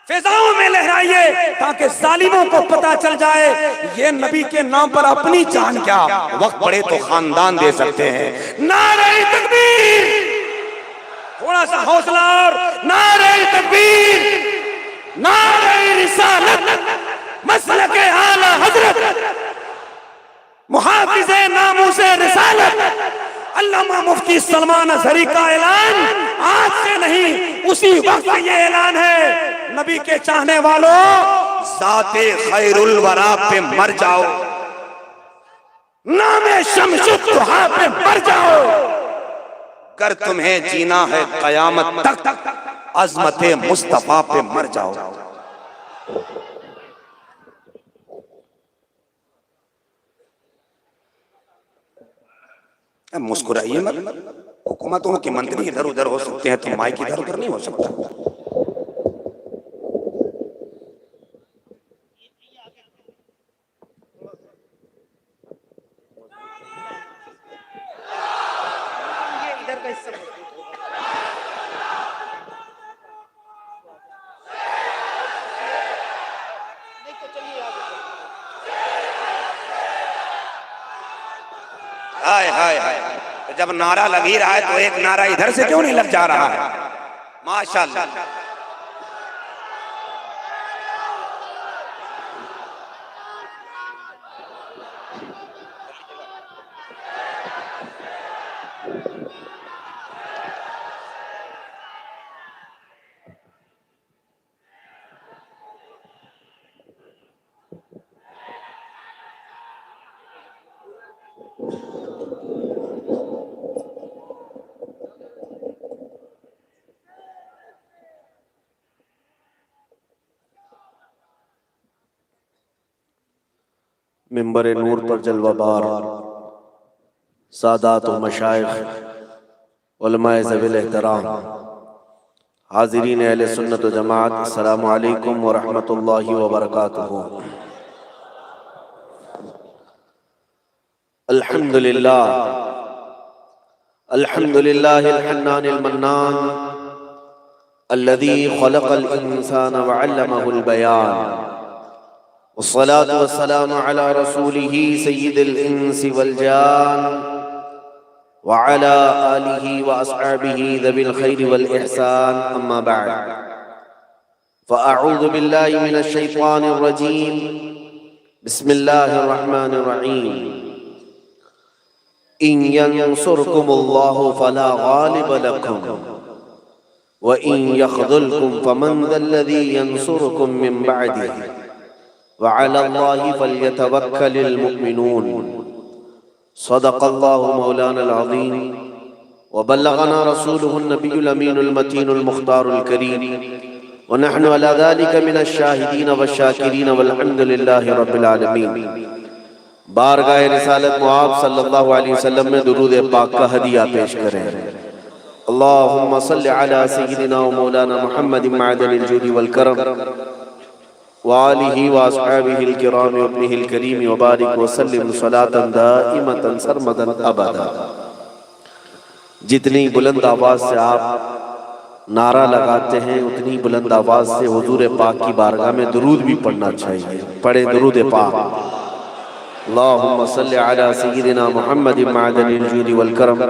فضاؤں میں لہرائیے تاکہ ظالموں کو پتا چل جائے یہ نبی کے نام پر اپنی جان کیا وقت پڑے تو خاندان دے سکتے ہیں۔ نعرہ تکبیر، تھوڑا سا حوصلہ اور، نعرہ تکبیر، نعرہ رسالت، مسلک اعلیٰ حضرت، محافظ ناموس رسالت علامہ مفتی سلمان اظہری کا اعلان آج سے نہیں اسی وقت یہ اعلان ہے، نبی کے چاہنے والوں ذات خیر الورا پہ مر جاؤ، نام شمس الضحیٰ پہ مر جاؤ، گر تمہیں جینا ہے قیامت تک عظمت مصطفیٰ پہ مر جاؤ۔ مسکرائیے مت، حکومتوں کے منتری ادھر ادھر ہو سکتے ہیں تو مائک ادھر ادھر نہیں ہو سکتا۔ ہائے ہائے ہائے، جب نعرہ لگ ہی رہا ہے تو ایک نعرہ ادھر سے کیوں نہیں لگ جا رہا ہے؟ ماشاءاللہ۔ منبر نور پر جلوہ بار سادات و مشائخ، علماء ذوی الاحترام، حاضرین اہل سنت و جماعت، السلام علیکم ورحمۃ اللہ وبرکاتہ۔ الحمدللہ الحمدللہ الحنان المنان الذي خلق الانسان وعلمه البيان، والصلاة والسلام على رسوله سيد الإنس والجان وعلى آله وأصحابه ذوي الخير والإحسان، أما بعد، فأعوذ بالله من الشيطان الرجيم، بسم الله الرحمن الرحيم، إن ينصركم الله فلا غالب لكم وإن يخذلكم فمن ذا الذي ينصركم من بعده وعلى الله فليتوكل المؤمنون۔ صدق الله مولانا العظيم وبلغنا رسوله النبي الأمين المتين المختار الكريم، ونحن على ذلك من الشاهدين والشاكرين والحمد لله رب العالمين۔ بارگاہ رسالت معاب صلی اللہ علیہ وسلم میں درود پاک کا ہدیہ پیش کریں۔ اللہم صل علی سیدنا و مولانا محمد معدن الجود والکرم وآلہ واصحابہ الکرام وابنہ الکریم وبارک وسلم صلاة دائمة سرمدا ابدا۔ جتنی بلند آواز سے آپ نعرہ لگاتے ہیں اتنی بلند آواز سے حضور پاک کی بارگاہ میں درود بھی پڑھنا چاہیے۔ پڑھیں درود پاک۔ اللہم صل علی سیدنا محمد معدن الجود والکرم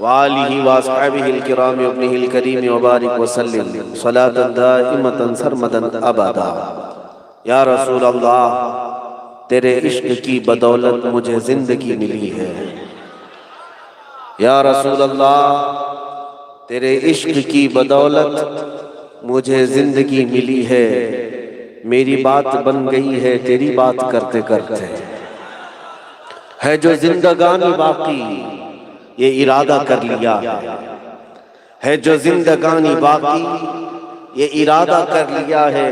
وآلہ واصحابہ الکرام وابنہ الکریم وبارک وسلم صلاة دائمة سرمدا ابدا۔ یا رسول اللہ، تیرے عشق کی بدولت مجھے زندگی ملی ہے۔ یا رسول اللہ، تیرے عشق کی بدولت مجھے زندگی ملی ہے۔ میری بات بن گئی ہے تیری بات کرتے کرتے، ہے جو زندگانی باقی یہ ارادہ کر لیا ہے، جو زندگانی باقی یہ ارادہ کر لیا ہے،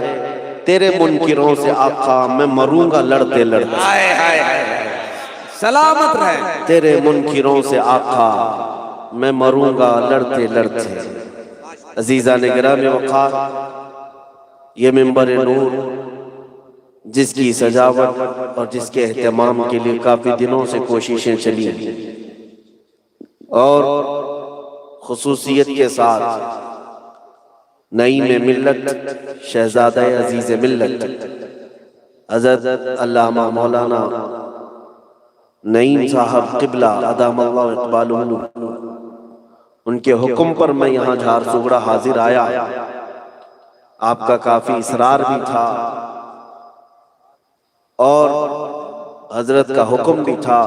تیرے منکروں سے آقا میں مروں گا لڑتے لڑتے۔ سلامت رہے۔ تیرے منکروں سے آقا میں مروں گا لڑتے لڑتے۔ عزیزان گرامی وقار، یہ منبر نور جس کی سجاوٹ اور جس کے اہتمام کے لیے کافی دنوں سے کوششیں چلی اور خصوصیت کے ساتھ نعیم ملت شہزادہ عزیز ملت حضرت علامہ مولانا نعیم صاحب قبلہ ادام اللہ اقبالہ، ان کے حکم پر میں یہاں جھار سگڑا حاضر آیا۔ آپ کا کافی اصرار بھی تھا اور حضرت کا حکم بھی تھا۔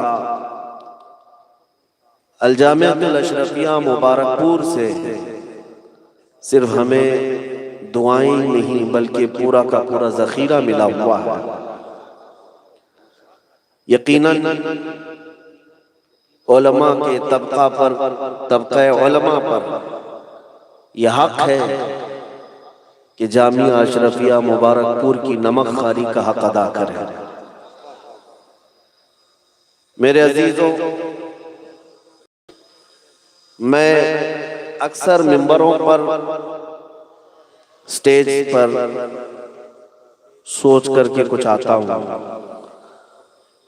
الجامعۃ الاشرفیہ مبارک پور سے صرف ہمیں دعائیں نہیں بلکہ پورا کا پورا ذخیرہ ملا ہوا ہے۔ یقیناً علماء کے طبقہ علماء پر یہ حق ہے کہ جامعہ اشرفیہ مبارک پور کی نمک خواری کا حق ادا کریں۔ میرے عزیزوں، میں اکثر ممبروں پر سٹیج پر سوچ کر کے کچھ آتا ہوں،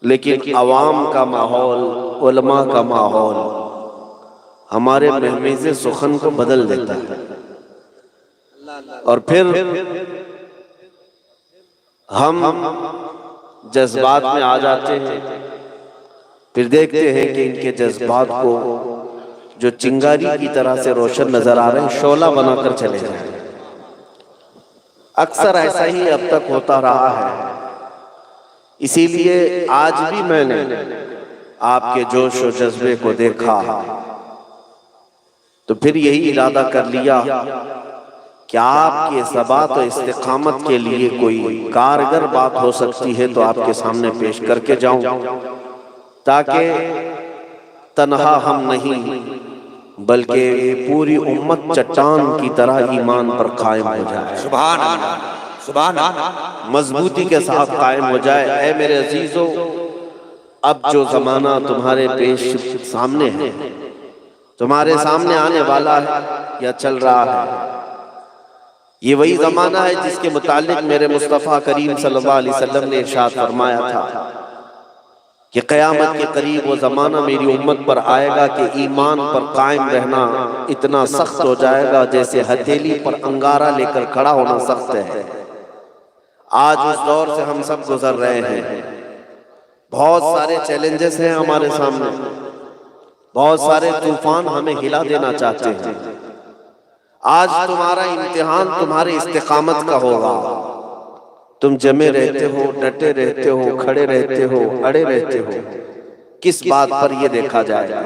لیکن عوام کا ماحول، علماء کا ماحول ہمارے مہمیز سخن کو بدل دیتا ہے، اور پھر ہم جذبات میں آ جاتے ہیں پھر دیکھتے ہیں کہ ان کے جذبات کو جو چنگاری کی طرح سے روشن نظر آ رہے ہیں شعلہ بنا کر چلے جائیں۔ اکثر ایسا ہی اب تک ہوتا رہا ہے، اسی لیے آج بھی میں نے آپ کے جوش و جذبے کو دیکھا تو پھر یہی ارادہ کر لیا کہ آپ کے ثبات و استقامت کے لیے کوئی کارگر بات ہو سکتی ہے تو آپ کے سامنے پیش کر کے جاؤں، تاکہ تنہا ہم نہیں بلکہ پوری امت چٹان کی طرح ایمان پر قائم ہو جائے، سبحان اللہ، سبحان اللہ، مضبوطی کے ساتھ قائم ہو جائے۔ اے میرے عزیزو، اب جو زمانہ تمہارے پیش سامنے ہے، تمہارے سامنے آنے والا ہے یا چل رہا ہے، یہ وہی زمانہ ہے جس کے متعلق میرے مصطفیٰ کریم صلی اللہ علیہ وسلم نے ارشاد فرمایا تھا کہ قیامت کے قریب وہ زمانہ میری امت پر آئے گا کہ ایمان پر قائم رہنا اتنا سخت ہو جائے گا جیسے ہتھیلی پر انگارہ لے کر کھڑا ہونا سخت ہے۔ آج اس دور سے ہم سب گزر رہے ہیں، بہت سارے چیلنجز ہیں ہمارے سامنے، بہت سارے طوفان ہمیں ہلا دینا چاہتے ہیں۔ آج تمہارا امتحان تمہاری استقامت کا ہوگا، تم جمے رہتے ہو، ڈٹے رہتے ہو، کھڑے رہتے ہو، اڑے رہتے ہو، کس بات پر یہ دیکھا جائے گا۔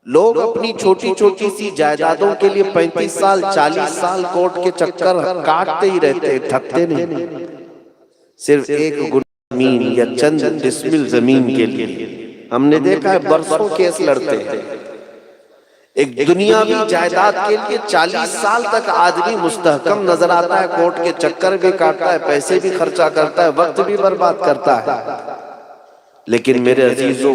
لوگ اپنی چھوٹی چھوٹی سی جائیدادوں کے لیے 35 سال 40 سال کورٹ کے چکر کاٹتے ہی رہتے، تھکتے نہیں، صرف ایک گنا زمین یا چند ڈسمل زمین کے لیے ہم نے دیکھا ہے برسوں کیس لڑتے ہیں۔ ایک دنیاوی جائیداد کے لیے 40 سال تک آدمی مستحکم نظر آتا ہے، کورٹ کے چکر بھی کاٹتا ہے، پیسے بھی خرچہ کرتا ہے، وقت بھی برباد کرتا ہے۔ لیکن میرے عزیزو،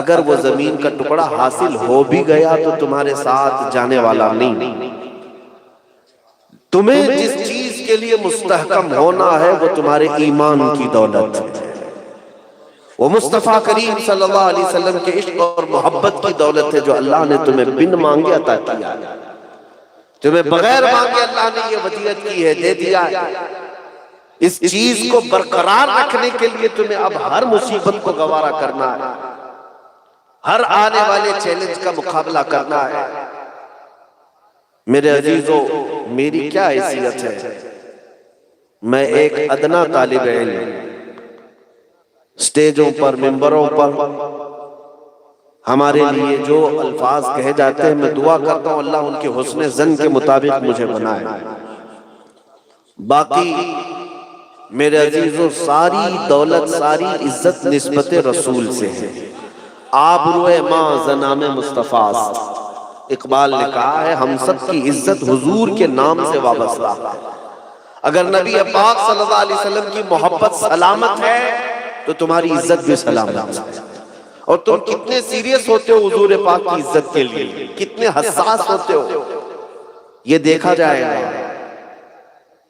اگر وہ زمین کا ٹکڑا حاصل ہو بھی گیا تو تمہارے ساتھ جانے والا نہیں۔ تمہیں جس چیز کے لیے مستحکم ہونا ہے وہ تمہارے ایمان کی دولت ہے، وہ مصطفیٰ کریم صلی اللہ علیہ وسلم کے عشق اور محبت کی دولت ہے جو اللہ نے تمہیں بن مانگے عطا کیا ہے، تمہیں بغیر مانگے اللہ نے یہ ودیعت کی ہے، دے دیا ہے۔ اس چیز کو برقرار رکھنے کے لیے تمہیں اب ہر مصیبت کو گوارا کرنا ہے، ہر آنے والے چیلنج کا مقابلہ کرنا ہے۔ میرے عزیزو، میری کیا حیثیت ہے؟ میں ایک ادنا طالب علم، سٹیجوں پر، ممبروں پر ہمارے لیے جو الفاظ کہے جاتے ہیں، میں دعا کرتا ہوں اللہ ان کے حسن ظن کے مطابق مجھے بنائے۔ باقی میرے عزیزو، ساری دولت، ساری عزت نسبت رسول سے ہے۔ آبروئے ماں زنام مصطفیٰ، اقبال نے کہا ہے ہم سب کی عزت حضور کے نام سے وابستہ ہے۔ اگر نبی پاک صلی اللہ علیہ وسلم کی محبت سلامت ہے تو تمہاری عزت بھی سلامت ہے۔ اور تم کتنے سیریس ہوتے ہو حضور پاک کی عزت کے لیے، کتنے حساس ہوتے ہو، یہ دیکھا جائے گا۔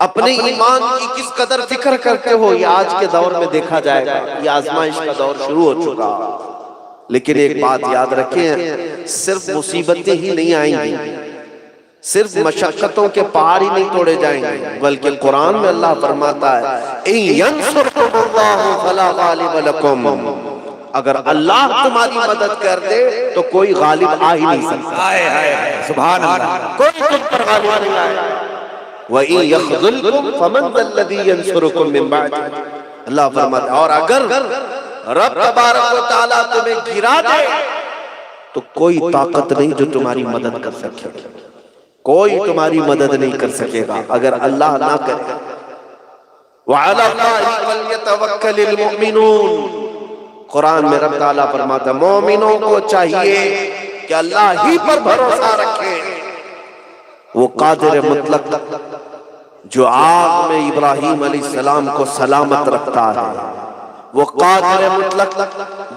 اپنے ایمان کی کس قدر فکر کرتے ہو، یہ آج کے دور میں دیکھا جائے گا۔ یہ آزمائش کا دور شروع ہو چکا، لیکن ایک بات یاد رکھیں، صرف مصیبتیں ہی نہیں آئیں گی، صرف مشقتوں کے پہاڑ ہی نہیں توڑے جائیں گے، بلکہ قرآن میں اللہ فرماتا ہے اِن يَنْصُرْكُمُ اللَّهُ فَلَا غَالِبَ لَكُمْ، اگر اللہ تمہاری مدد کر دے تو کوئی غالب آ ہی نہیں سکتا۔ سبحان اللہ، کوئی تم پر غالب نہیں آئے۔ وَإِن يَخْذُلْكُمْ فَمَنْ ذَا الَّذِي يَنْصُرُكُمْ مِنْ بَعْدِهِ، اللہ فرماتا ہے اور اگر رب تبارک و تعالیٰ تمہیں گرا دے تو کوئی طاقت نہیں جو تمہاری مدد کر سکے، کوئی تمہاری مدد نہیں کر سکے گا اگر اللہ نہ کرے۔ وَعَلَى اللَّهِ فَلْيَتَوَكَّلِ الْمُؤْمِنُونَ، قرآن میں رب تعالیٰ فرماتا ہے مومنوں کو چاہیے کہ اللہ ہی پر بھروسہ رکھے۔ وہ قادر مطلق جو آگ میں ابراہیم علیہ السلام کو سلامت رکھتا ہے، وہ قادر مطلق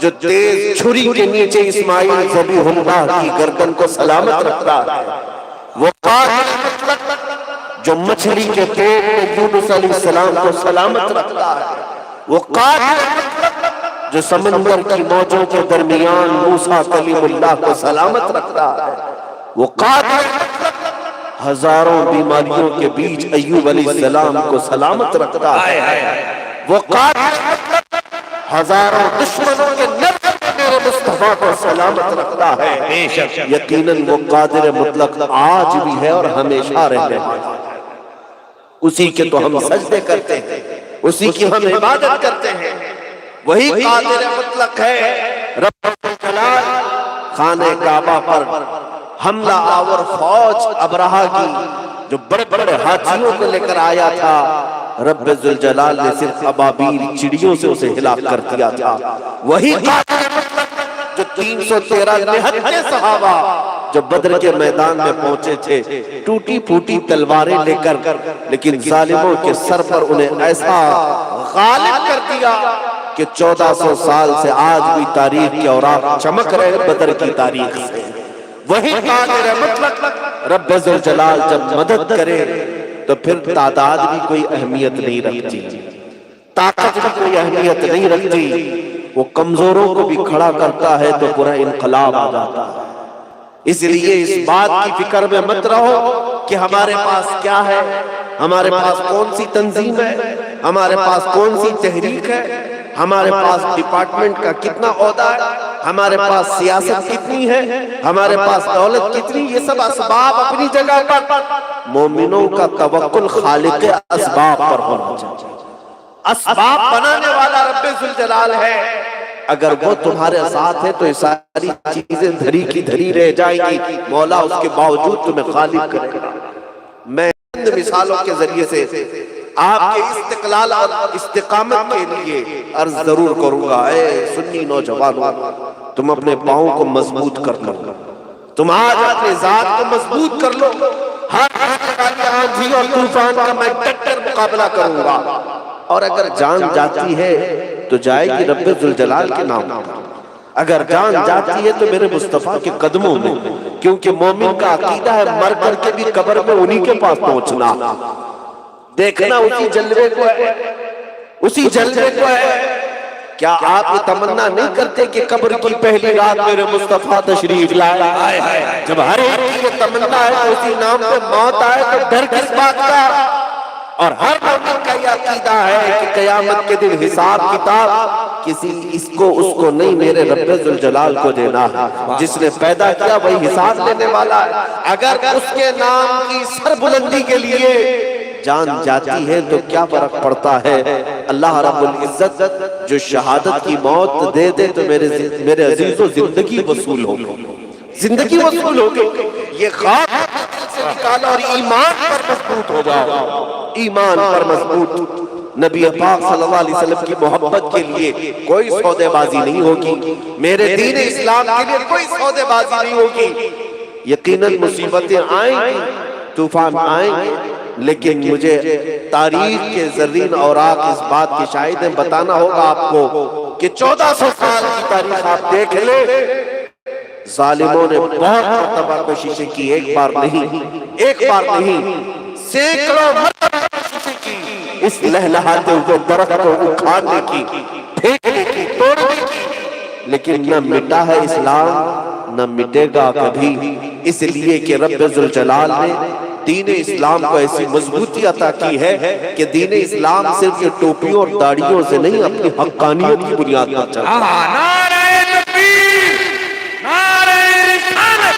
جو تیز چھری کے نیچے اسماعیل ذبیح اللہ کی گردن کو سلامت رکھتا ہے، وہ قادر مطلق جو مچھلی کے پیٹ میں یونس علیہ السلام کو سلامت رکھتا ہے، وہ قادر مطلق جو سمندر کی موجوں کے درمیان موسیٰ کلیم اللہ کو سلامت رکھتا ہے، وہ قادر مطلق ہزاروں بیماریوں کے بیچ ایوب علیہ السلام کو سلامت رکھتا ہے، وہ قادر مطلق ہزاروں دشمنوں کے نظر میں میرے مصطفیٰ کو سلامت رکھتا ہے، یقیناً وہ قادر مطلق آج بھی ہے اور ہمیشہ رہنے والا ہے۔ اسی کے تو ہم سجدے کرتے ہیں، اسی کی ہم عبادت کرتے ہیں، وہی قادر مطلق ہے۔ رب الجلال خانہ کعبہ پر حملہ آور فوج ابرہہ کی جو بڑے بڑے ہاتھیوں کو لے کر آیا تھا، رب ذوالجلال نے صرف ابابیل چڑیوں سے اسے ہلاک کر دیا تھا۔ وہی قادر مطلق جو 313 نہتے صحابہ جو بدر کے میدان میں پہنچے تھے ٹوٹی پھوٹی تلواریں لے کر، لیکن ظالموں کے سر پر انہیں ایسا غالب کر دیا کہ 1400 سال سے آج بھی تاریخ کے اوراق چمک رہے بدر کی تاریخ سے۔ وہی قادر مطلق رب ذوالجلال جب مدد کرے تو پھر تعداد بھی کوئی اہمیت نہیں رکھتی، طاقت بھی کوئی اہمیت نہیں رکھتی، وہ کمزوروں کو بھی کھڑا کرتا ہے تو پورا انقلاب آ جاتا ہے۔ اس لیے اس بات کی فکر میں مت رہو کہ ہمارے پاس کیا ہے، ہمارے پاس کون سی تنظیم ہے، ہمارے پاس کون سی تحریک ہے، ہمارے پاس ڈپارٹمنٹ کا کتنا عہدہ ہے، ہمارے پاس سیاست کتنی ہے، ہمارے پاس دولت کتنی، یہ سب اسباب اپنی جگہ پر۔ مومنوں کا توکل خالق اسباب پر ہونا چاہیے۔ اسباب بنانے والا رب ذوالجلال ہے، اگر وہ تمہارے ساتھ ہے تو یہ ساری چیزیں دھری کی دھری رہ جائیں گی، مولا اس کے باوجود تمہیں غالب کرے گا۔ میں چند مثالوں کے ذریعے سے آپ کے استقلال اور استقامت کے لیے عرض ضرور کروں گا۔ اے سنی نوجوانوں، تم اپنے پاؤں کو مضبوط کر لو، تم آج اپنے ذات کو مضبوط کر لو۔ ہر آندھی اور طوفان کا میں ڈٹ کر مقابلہ کروں گا، اور اگر جان جاتی ہے تو جائے گی رب ذوالجلال کے نام پر، اگر جان جاتی ہے تو میرے مصطفیٰ کے قدموں میں، کیونکہ مومن کا عقیدہ ہے مر کر کے بھی قبر میں انہی کے پاس پہنچنا، دیکھنا اسی جلوے کو ہے، اسی جلوے کو ہے۔ کیا آپ یہ تمنا نہیں کرتے کہ قبر کی پہلی رات میرے مصطفیٰ تشریف لائے؟ جب ہر ایک کی یہ تمنا ہے کہ اسی نام پہ موت آئے تو ڈر کس بات کا؟ اور ہر مومن کا یہ عقیدہ ہے کہ قیامت کے دن حساب کتاب کسی اس کو نہیں، میرے رب ذوالجلال کو دینا ہے۔ جس نے پیدا کیا وہی حساب لینے والا ہے۔ اگر اس کے نام کی سربلندی کے لیے جان جاتی ہے تو کیا فرق پڑتا ہے؟ اللہ رب العزت جو شہادت کی موت دے دے تو میرے عزیزو زندگی وصول ہوگی، زندگی وصول ہوگی۔ یہ خواب سے نکالا اور ایمان پر مضبوط ہو جاؤ، ایمان پر مضبوط۔ نبی پاک صلی اللہ علیہ وسلم کی محبت کے لیے کوئی سودے بازی نہیں ہوگی، میرے دین اسلام کے لیے کوئی سودے بازی نہیں ہوگی۔ یقیناً مصیبتیں آئیں گی، طوفان آئیں گے، لیکن مجھے تاریخ کے زرین اوراق اس بات کی شاہد ہیں، بتانا ہوگا آپ کو کہ 1400 سال کی تاریخ آپ دیکھ لیں، ظالموں نے بہت مرتبہ کوششیں کی، ایک بار نہیں، سینکڑوں مرتبہ کوششیں کی، اس لہلہاتے ہوئے درخت کو اکھاڑنے کی، پھینکنے کی، توڑنے کی، لیکن نہ مٹا ہے اسلام، نہ مٹے گا کبھی، اس لیے کہ رب ذوالجلال نے دین اسلام کو ایسی مضبوطی عطا کی ہے کہ دین اسلام صرف یہ ٹوپیوں اور داڑیوں سے نہیں، اپنی حقانیت کی بنیاد پر چلتا ہے۔ نعرہ تکبیر، نعرہ رسالت،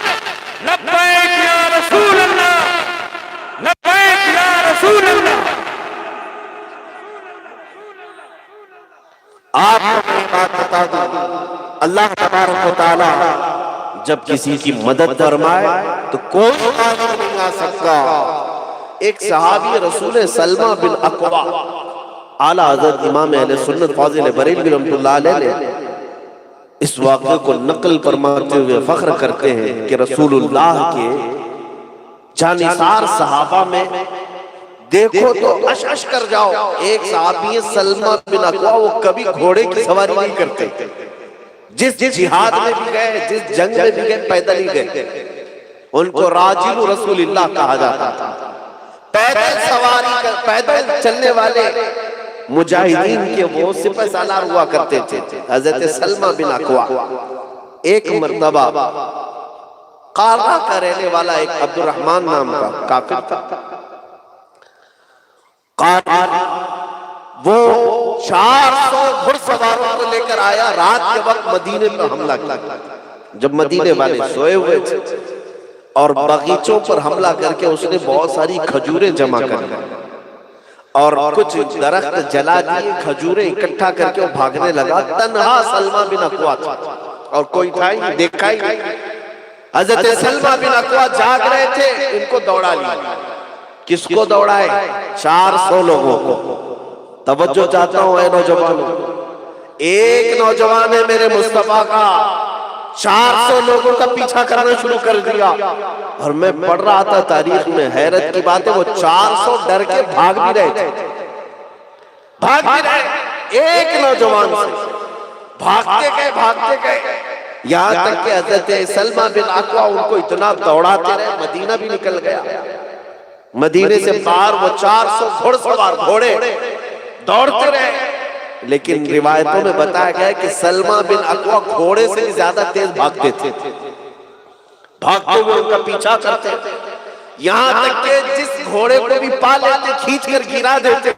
لبیک یا رسول اللہ، لبیک یا رسول اللہ۔ آپ کو میں بات بتا دوں، اللہ تبارک و تعالی جب کسی کی مدد فرمائے تو کوئی غالب نہیں آ سکتا۔ ایک صحابی رسول سلمہ بن اکوع، اعلیٰ حضرت امام اہل سنت فاضل بریلوی رحمۃ اللہ علیہ نے اس واقعے کو نقل فرماتے ہوئے فخر کرتے ہیں کہ رسول اللہ کے جانثار صحابہ میں دیکھو تو اش کر جاؤ۔ ایک صحابی سلمہ بن اکوع، وہ کبھی گھوڑے کی سواری نہیں کرتے، جس جہاد میں بھی گئے، جس جنگ میں بھی گئے، پیدل ہی گئے، ان کو راجل رسول اللہ کہا جاتا تھا۔ پیدل سواری پیدل چلنے والے مجاہدین کے وہ سپہ سالار ہوا کرتے تھے۔ حضرت سلمہ بن اکوع ایک مرتبہ قارہ کا رہنے والا ایک عبد الرحمن نام کا کافر تھا، قارہ وہ 400 گھڑ سواروں کو کر آیا رات کے وقت مدینے پر حملہ کیا. جب مدینے والے سوئے ہوئے تھے اور باغیچوں پر حملہ کر کے اس نے بہت ساری کھجوریں جمع کر لی اور کچھ درخت جلا دیے, کھجوریں اکٹھا کر کے وہ بھاگنے لگا. تنہا سلمہ بن اکوع تھا اور کوئی تھا ہی دیکھا ہی. حضرت سلمہ بن اکوع جاگ رہے تھے, ان کو دوڑا لیا. کس کو دوڑائے؟ 400 لوگوں کو. توجہ چاہتا ہوں اے نوجوانوں, ایک نوجوان ہے میرے مصطفیٰ کا 400 لوگوں کا پیچھا کرنا شروع کر دیا. اور میں پڑھ رہا تھا تاریخ میں, حیرت کی بات ہے وہ 400 ڈر کے بھاگ بھی رہے تھے, بھاگ بھی رہے. ایک نوجوان سے بھاگتے گئے یہاں تک کہ حضرت سلمہ بن اکوع ان کو اتنا دوڑاتے رہے, مدینہ بھی نکل گیا. مدینے سے باہر وہ 400 گھوڑ سوار گھوڑے دوڑتے رہے. لیکن روایتوں میں بتایا گیا ہے کہ سلمہ بن اکوع گھوڑے سے بھی زیادہ تیز بھاگتے تھے. بھاگتے ہوئے ان کا پیچھا کرتے, یہاں تک کہ جس گھوڑے کو بھی پا لیتے کھینچ کر گرا دیتے.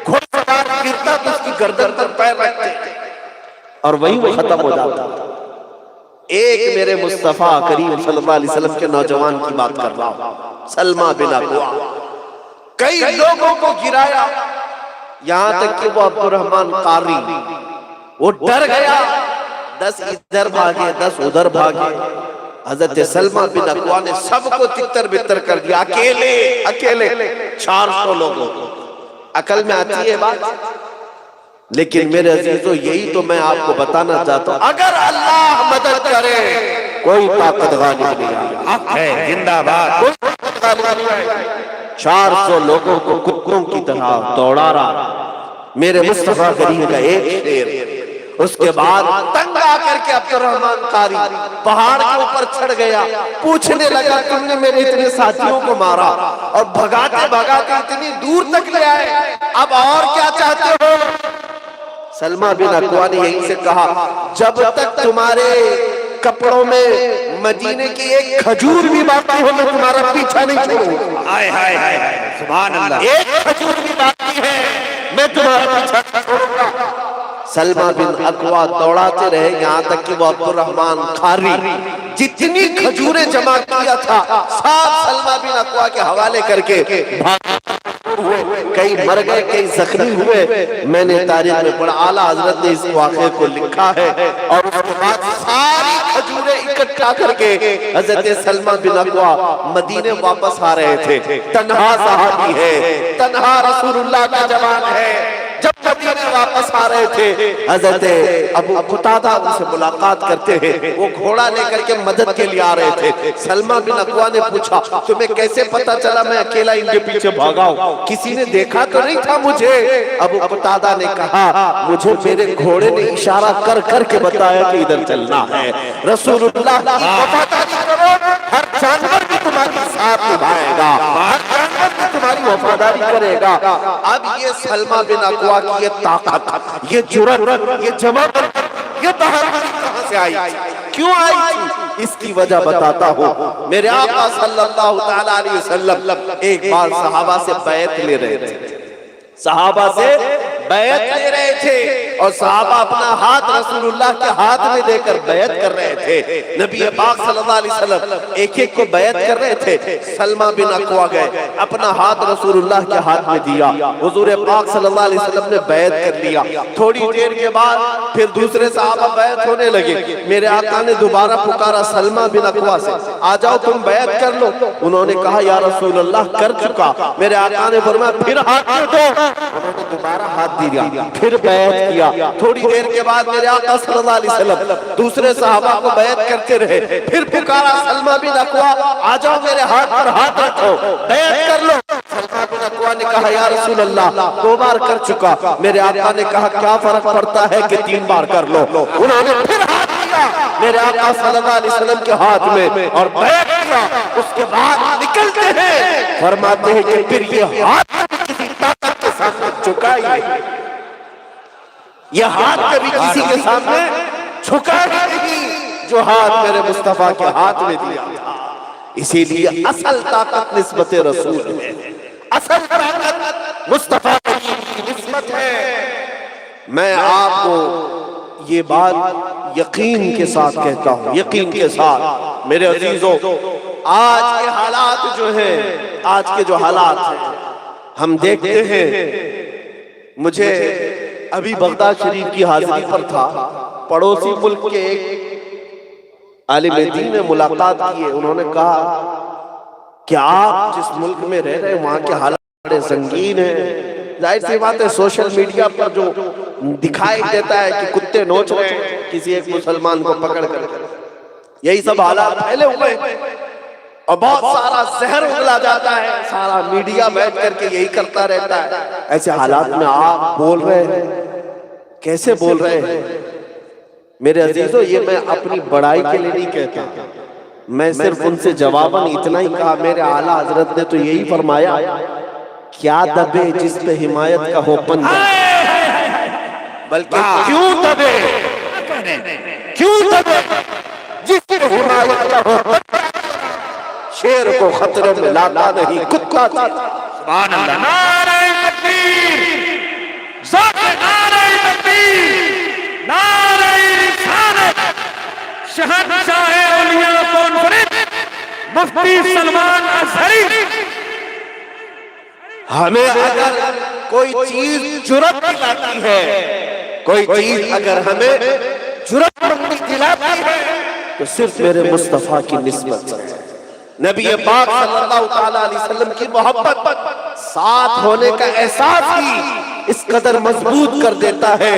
گھوڑا سوار گرتا تو اس کی گردن پر پیر رکھتے اور وہی وہ ختم ہو جاتا. ایک میرے مصطفیٰ کریم صلی اللہ علیہ وسلم کے نوجوان کی بات کر رہا ہوں, سلمہ بن اکوع. کئی لوگوں کو گرایا, یہاں تک کہ وہ عبد الرحمن قاری وہ ڈر گیا. 10 ادھر بھاگے 10 ادھر بھاگے. حضرت سلمہ بن اکوع نے سب کو تتر بتر کر دیا, اکیلے 400 لوگوں کو. عقل میں آتی ہے بات, لیکن میرے عزیزو یہی تو میں آپ کو بتانا چاہتا ہوں, اگر اللہ مدد کرے کوئی طاقت غالب نہیں آئے. زندہ باد. 400 لوگوں کو کتوں کی طرح دوڑا رہا میرے مصطفیٰ کریم کا ایک شیر. اس کے بعد تنگ آ کر کے عبد الرحمن قاری پہاڑ کے اوپر چڑھ گیا, پوچھنے لگا تم نے میرے اتنے ساتھیوں کو مارا اور بھگاتے بھگاتے اتنی دور تک لے آئے, اب اور کیا چاہتے ہو؟ سلمہ بن اکوع نے یہیں سے کہا, جب تک تمہارے کپڑوں میں مدینے کی ایک کھجور بھی باقی ہو میں تمہارا پیچھا نہیں چھوڑوں. ہائے ہائے ہائے سبحان اللہ. ایک کھجور بھی باقی ہے میں تمہارا پیچھا نہیں چھوڑوں گا. سلمہ بن اکوع دوڑاتے رہے یہاں تک کہ وہ عبد الرحمن قاری جتنی کھجوریں جمع کیا تھا سب سلمہ بن اکوع کے حوالے کر کے کئی مر گئے کئی زخمی ہوئے. میں نے تاریخ میں پڑھا, اعلیٰ حضرت نے اس واقعے کو لکھا ہے. اور اس کے بعد ساری کھجوریں اکٹھا کر کے حضرت سلمہ بن اکوع مدینے واپس آ رہے تھے. تنہا صحابی ہے, تنہا رسول اللہ کا جوان ہے. جب مدینے واپس آ رہے تھے حضرت ابو قتادہ ان سے ملاقات کرتے ہیں, وہ گھوڑا لے کر کے مدد کے لیے آ رہے تھے. سلمہ بن اکوع نے پوچھا تمہیں کیسے پتا چلا میں اکیلا ان کے پیچھے بھاگا ہوں, کسی نے دیکھا تو نہیں تھا مجھے؟ ابو قتادہ نے کہا مجھے میرے گھوڑے نے اشارہ کر کر کے بتایا کہ ادھر چلنا ہے. رسول اللہ کی وفاداری کرو, ہر جانور بھی تمہاری ساتھ نبھائے گا, ہر جانور بھی تمہاری وفاداری کرے گا. اب یہ سلمہ بن اکوع کی یہ طاقت, یہ جرأت, یہ جماعت, یہ بہادری کہاں سے آئی, کیوں آئی تھی؟ اس کی وجہ بتاتا ہوں. میرے آقا صلی اللہ تعالی علیہ وسلم ایک بار صحابہ سے بیعت لے رہے تھے, صحابہ سے بیعت لے رہے تھے اور صحابہ اپنا ہاتھ رسول اللہ کے ہاتھ میں دے کر بیعت کر رہے تھے. نبی پاک صلی اللہ علیہ وسلم ایک ایک کو بیعت کر رہے تھے. سلمہ بن اکوع گئے, اپنا ہاتھ رسول اللہ کے ہاتھ میں دیا, حضور پاک صلی اللہ علیہ وسلم نے بیعت کر لیا. تھوڑی دیر کے بعد پھر دوسرے صحابہ بیعت ہونے لگے. میرے آقا نے دوبارہ پکارا سلمہ بن اکوع سے, آ جاؤ تم بیعت کر لو. انہوں نے کہا یا رسول اللہ کر چکا. میرے آقا نے فرمایا پھر ہاتھ دو. انہوں نے دوبارہ ہاتھ دیا, پھر بیعت کیا. تھوڑی دیر کے بعد میرے آقا صلی اللہ علیہ وسلم دوسرے صحابہ کو بیعت کرتے رہے. پھر پکارا سلمہ بن اکوع آ جاؤ میرے ہاتھ پر ہاتھ رکھو, بیعت کر لو. سلمہ بن اکوع نے کہا یا رسول اللہ 2 بار کر چکا. میرے آقا نے کہا کیا فرق پڑتا ہے کہ 3 بار کر لو. انہوں نے پھر ہاتھ دیا میرے آقا صلی اللہ علیہ وسلم کے ہاتھ میں اور بیعت کیا. اس کے بعد نکلتے ہیں, فرماتے ہیں کہ پھر یہ ہاتھ کسی طاقت کے سامنے جھکا ہی نہیں, یہ ہاتھ کبھی کسی کے سامنے جھکا نہیں جو ہاتھ میرے مصطفیٰ کے ہاتھ میں دیا تھا. اسی لیے اصل طاقت نسبت رسول ہے, اصل طاقت مصطفیٰ کی نسبت ہے. میں آپ کو یہ بات یقین کے ساتھ کہتا ہوں، یقین کے ساتھ میرے عزیزوں، آج کے حالات جو ہیں، آج کے جو حالات ہیں ہم دیکھتے ہیں، مجھے ابھی بغداد شریف کی حاضری پر تھا، پڑوسی ملک کے ایک عالم دین نے ملاقات کی ہے، انہوں نے کہا کہ آپ جس ملک میں رہ رہے ہیں وہاں کے حالات بڑے سنگین ہیں۔ ظاہر سی بات ہے سوشل میڈیا پر جو دکھائی دیتا ہے کہ کتے نوچ رہے ہیں کسی ایک مسلمان کو پکڑ کر، یہی سب حالات پھیلے ہوئے ہیں اور بہت سارا زہر اگلا جاتا ہے، سارا میڈیا بیٹھ کر کے یہی کرتا رہتا ہے۔ ایسے حالات میں آپ بول رہے ہیں، کیسے بول رہے ہیں؟ میرے عزیزو، یہ میں اپنی بڑائی کے لیے نہیں کہتا، میں صرف ان سے جواباً اتنا ہی کہا، میرے اعلیٰ حضرت نے تو یہی فرمایا، کیا دبے جس پہ حمایت کا ہو پنجہ، بلکہ کیوں دبے جس پہ حمایت کا ہو پنجہ، شیر کو خطرے میں لاتا نہیں کتا تھا۔ سبحان اللہ۔ نعرہ تکبیر، ذات نعرہ تکبیر، نعرہ رسالت، شہنشاہ اولیاء کانفرنس مفتی سلمان ازہری۔ ہمیں اگر کوئی چیز جرأت دلاتی ہے، کوئی چیز اگر ہمیں جرأت مندی دلاتی ہے تو صرف میرے مصطفیٰ کی نسبت ہے، نبی پاک صلی اللہ تعالیٰ علیہ وسلم کی محبت ساتھ ہونے کا احساس ہی اس قدر مضبوط کر دیتا ہے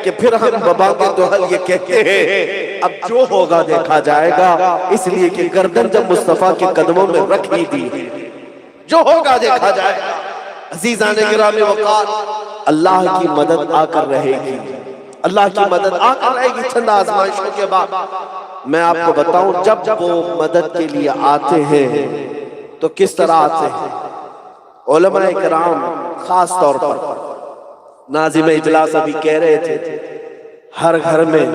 کہ پھر ہم بابا کے دوحل یہ کہتے ہیں اب جو ہوگا دیکھا جائے گا، اس لیے کہ گردن جب مصطفیٰ کے قدموں میں رکھ ہی دی، جو ہوگا دیکھا جائے گا۔ عزیزان گرامی وقار، اللہ کی مدد آ کر رہے گی، اللہ کی مدد آ کر رہے گی چند آزمائشوں کے بعد۔ میں آپ کو بتاؤں جب وہ مدد کے لیے آتے ہیں تو کس طرح آتے ہیں؟ علماء کرام خاص طور پر ناظم اجلاس ابھی کہہ رہے تھے ہر گھر میں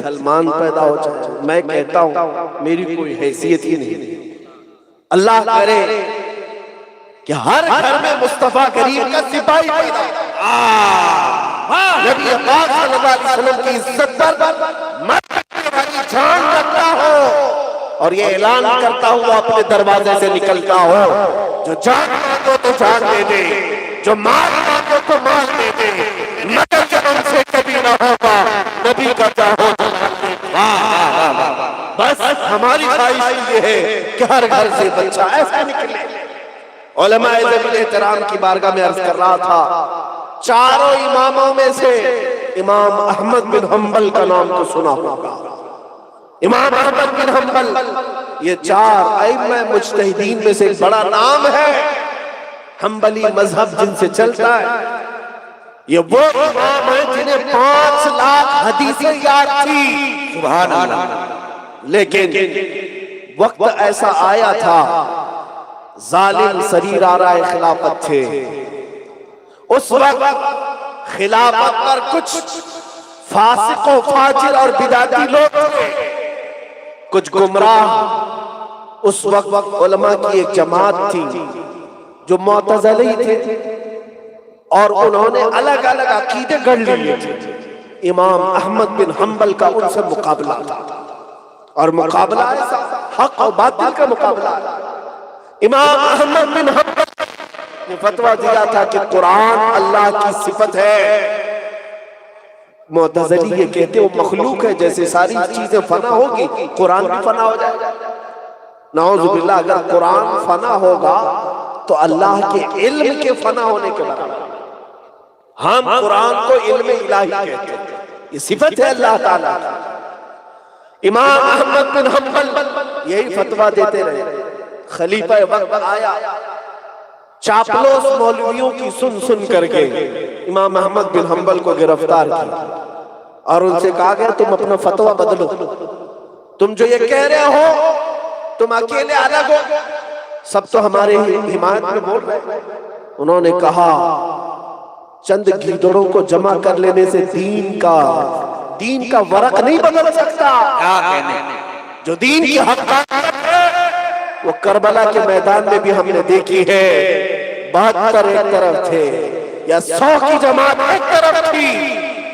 سلمان پیدا ہو جائے، میں کہتا ہوں میری کوئی حیثیت ہی نہیں، اللہ کرے کہ ہر گھر میں مصطفیٰ کریم کا سپاہی پیدا ہو، نبی پاک صلی اللہ علیہ وسلم کی عزت پر جان رکھتا ہو اور یہ اعلان کرتا ہوا اپنے دروازے سے نکلتا ہو، جو جان مانگو تو جان دے دے، جو مال مانگو تو مال دے دے، مگر جو ہم سے کبھی نہ ہوگا نبی کا چاہو تو بس ہماری خواہش یہ ہے کہ ہر گھر سے بچہ ایسا نکلے۔ علماء ذوی احترام کی بارگاہ میں عرض کر رہا تھا، چاروں اماموں میں سے امام احمد بن حنبل کا نام تو سنا ہوگا۔ امام احمد بن حنبل یہ چار ائمہ مجتہدین میں سے ایک بڑا نام ہے، حنبلی مذہب جن سے چلتا ہے، یہ وہ امام ہیں جنہیں 5 لاکھ حدیثیں یاد تھی، سبحان اللہ۔ لیکن وقت ایسا آیا تھا، ظالم سریرآرائے خلافت تھے، اس وقت خلافت پر کچھ فاسق و فاجر اور بدعتی لوگ تھے، کچھ گمراہ۔ اس وقت علماء کی ایک جماعت تھی جو معتزلی تھے اور انہوں نے الگ الگ عقیدے گڑھ لیے تھے۔ امام احمد بن حنبل کا ان سے مقابلہ تھا، اور مقابلہ ایسا حق و باطل کا مقابلہ۔ امام احمد بن حنبل نے فتویٰ دیا تھا کہ قرآن اللہ کی صفت ہے، معتزلی یہ کہتے وہ مخلوق ہے، جیسے ساری چیزیں فنا ہوگی قرآن بھی فنا ہو جائے گا۔ نعوذ باللہ، اگر قرآن فنا ہوگا تو اللہ کے علم کے فنا ہونے کے برابر۔ ہم قرآن کو علم الہی کہتے ہیں، یہ صفت ہے اللہ تعالیٰ کی۔ امام احمد بن حنبل یہی فتویٰ دیتے رہے، خلیفہ وقت آیا، چاپلوس مولویوں کی سن سن کر کے امام احمد بن حنبل کو گرفتار کیا اور ان سے کہا گیا تم اپنا فتویٰ بدلو، تم جو یہ کہہ رہے ہو تم اکیلے الگ ہو، سب تو ہمارے حمایت میں بول رہے۔ انہوں نے کہا چند گیدڑوں کو جمع کر لینے سے دین کا ورق نہیں بدل سکتا۔ جو دین کی حقیقت ہے وہ کربلا کے میدان میں بھی ہم نے دیکھی ہے، 72 ایک طرف تھے یا 100 کی جماعت ایک طرف تھی،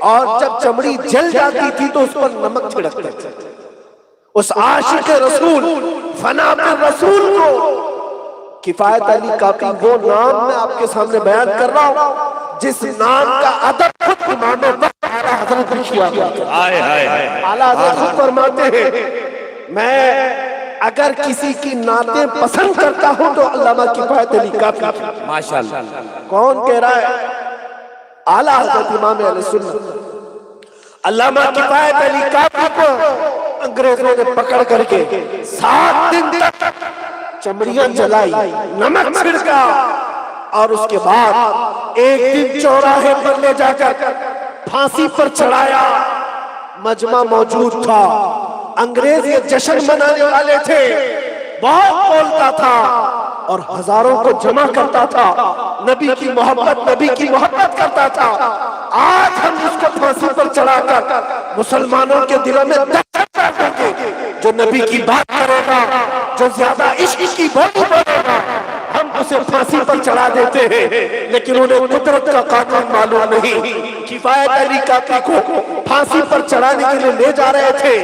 اور جب چمڑی جل جاتی تھی تو اس پر نمک چھڑکتے تھے. اس عاشق رسول فنا پر رسول کو کفایت علی کاکی وہ نام میں آپ کے سامنے بیان کر رہا ہوں جس نام کا ادب خود امام وقت اعلیٰ حضرت نے کیا. اعلیٰ حضرت خود فرماتے ہیں میں اگر کسی کی نعتیں پسند کرتا ہوں تو علامہ کفایت علی کاکی. ماشاءاللہ. کون کہہ رہا ہے؟ اعلیٰ حضرت امام اہل سنت علامہ کفایت علی کاکی کو انگریزوں نے پکڑ کر کے 7 دن تک چمڑیاں جلائی، نمک چھڑکا، اور اس کے بعد ایک دن چوراہے پر لے جا کر پھانسی پر چڑھایا. مجمع موجود تھا، انگریز یہ جشن منانے والے تھے، بہت بولتا تھا اور ہزاروں کو جمع کرتا تھا، نبی کی محبت کرتا تھا. آج ہم اس کو پھانسی پر چڑھا کر مسلمانوں کے دلوں میں دہشت ڈال دیں گے. جو نبی کی بات کرے گا، جو زیادہ عشق کی بولی بولے گا، ہم اسے پھانسی پر چڑھا دیتے ہیں. لیکن انہیں قدرت کا قانون معلوم نہیں. کفایت علی کاکی کو پھانسی پر چڑھانے کے لیے لے جا رہے تھے،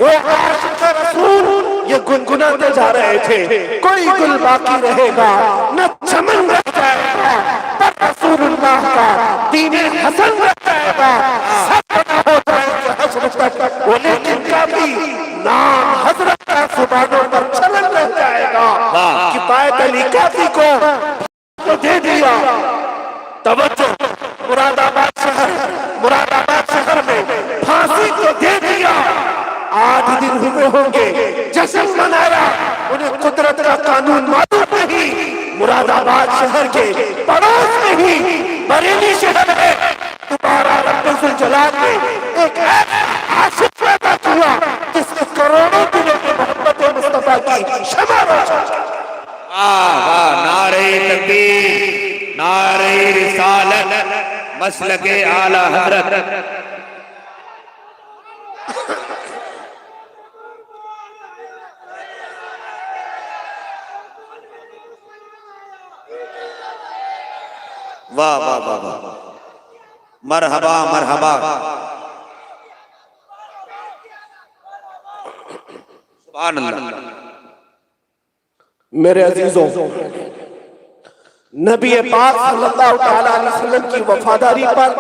وہ عاشق رسول یہ گنگناتے جا رہے تھے. کوئی گل باقی رہے گا نہ چمن رہ جائے گا، پر رسول اللہ کا دین حسن رہ جائے گا. سب بنا ہو جائے گا حشر تک، لیکن کبھی نام حضرت کا زبانوں پر چلن رہ جائے گا. کفایت علی کاکی کو دے دیا. توجہ، مراد آباد شہر میں پھانسی کو دے دیا. 8 دن ہوئے ہوں گے جشن منایا، انہیں قدرت کا قانون معلوم نہیں. مراد آباد شہر کے پڑوس میں ہی بریلی شہر ہے، دوبارہ رب ذوالجلال نے ایک عاشق پیدا کیا جس نے کروڑوں دلوں کی محبت مصطفیٰ کی شمع روشن کی. نعرہ تکبیر، نعرہ رسالت، مسلک اعلی حضرت. واہ واہ واہ واہ، مرحبا مرحبا. سبحان اللہ. میرے عزیزوں، نبی پاک صلی اللہ تعالی علیہ وسلم کی وفاداری پر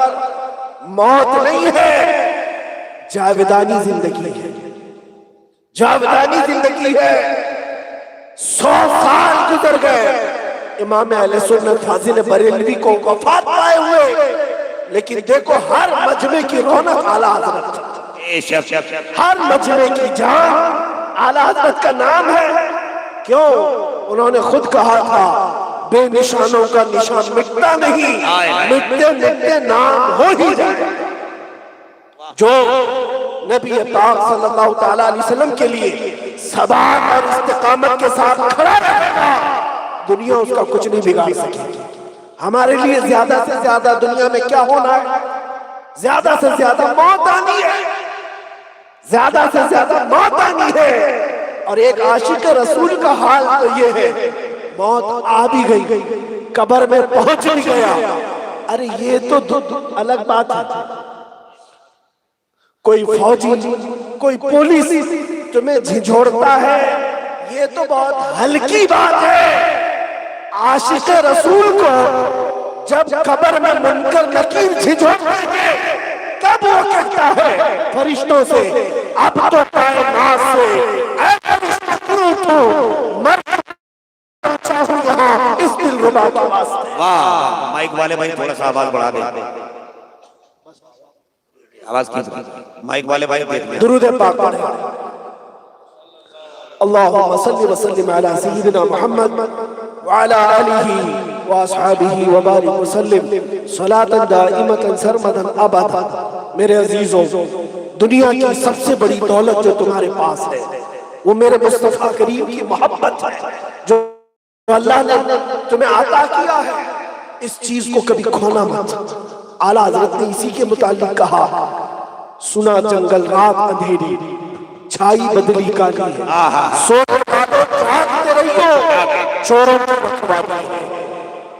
موت نہیں ہے، جاودانی زندگی ہے. جاودانی زندگی ہے. 100 سال گزر گئے، امام اہل سنت فاضل بریلوی کو وفات پائے ہوئے، لیکن دیکھو ہر مجمع کی رونق اعلیٰ حضرت، ہر مجمع کی جان اعلیٰ حضرت کا نام ہے. کیوں؟ انہوں نے خود کہا تھا بے نشانوں کا نشان مٹتا نہیں، مٹتے مٹتے نام ہو ہی جائے. جو نبی پاک صلی اللہ تعالی علیہ وسلم کے لیے ثبات اور استقامت کے ساتھ کھڑا رہے گا، دنیا اس کا کچھ نہیں بگاڑ سکے گی. ہمارے لیے زیادہ سے زیادہ دنیا میں کیا ہونا ہے؟ زیادہ سے زیادہ موت آنی ہے، زیادہ سے زیادہ موت آنی ہے. اور ایک عاشق رسول کا حال تو یہ ہے، موت آ بھی گئی، قبر میں پہنچ بھی گیا. ارے یہ تو الگ بات ہے. کوئی فوجی، کوئی پولیس تمہیں جھنجھوڑتا ہے، یہ تو بہت ہلکی بات ہے. عاشق رسول کو جب قبر میں منکر نکیر جھنجھوڑتے ہیں، تب وہ کہتا ہے فرشتوں سے اب تو کائنات سے اے فرشتہ اٹھو، مر چاہوں یہاں اس دل ربا کے واسطے. واہ، مائک والے بھائی تھوڑا سا آواز بڑھا دیں، آواز کی مائک والے بھائی دیکھ لیں. درود پاک پڑھیں. اللہم صلی وسلم علی سیدنا محمد وعلی آلہ واصحابہ وبارک وسلم صلاة دائمتا سرمدا ابدا. میرے عزیزوں، دنیا کی سب سے بڑی دولت جو تمہارے پاس ہے وہ میرے مصطفیٰ کریم کی محبت ہے جو اللہ نے تمہیں عطا کیا ہے. اس چیز کو کبھی کھونا مت. اعلیٰ حضرت نے اسی کے متعلق کہا، سنا جنگل رات اندھیری، چھائی بدلی کالی ہے، سونے والوں جاگتے رہیو، چوروں کو رکھوا دیے.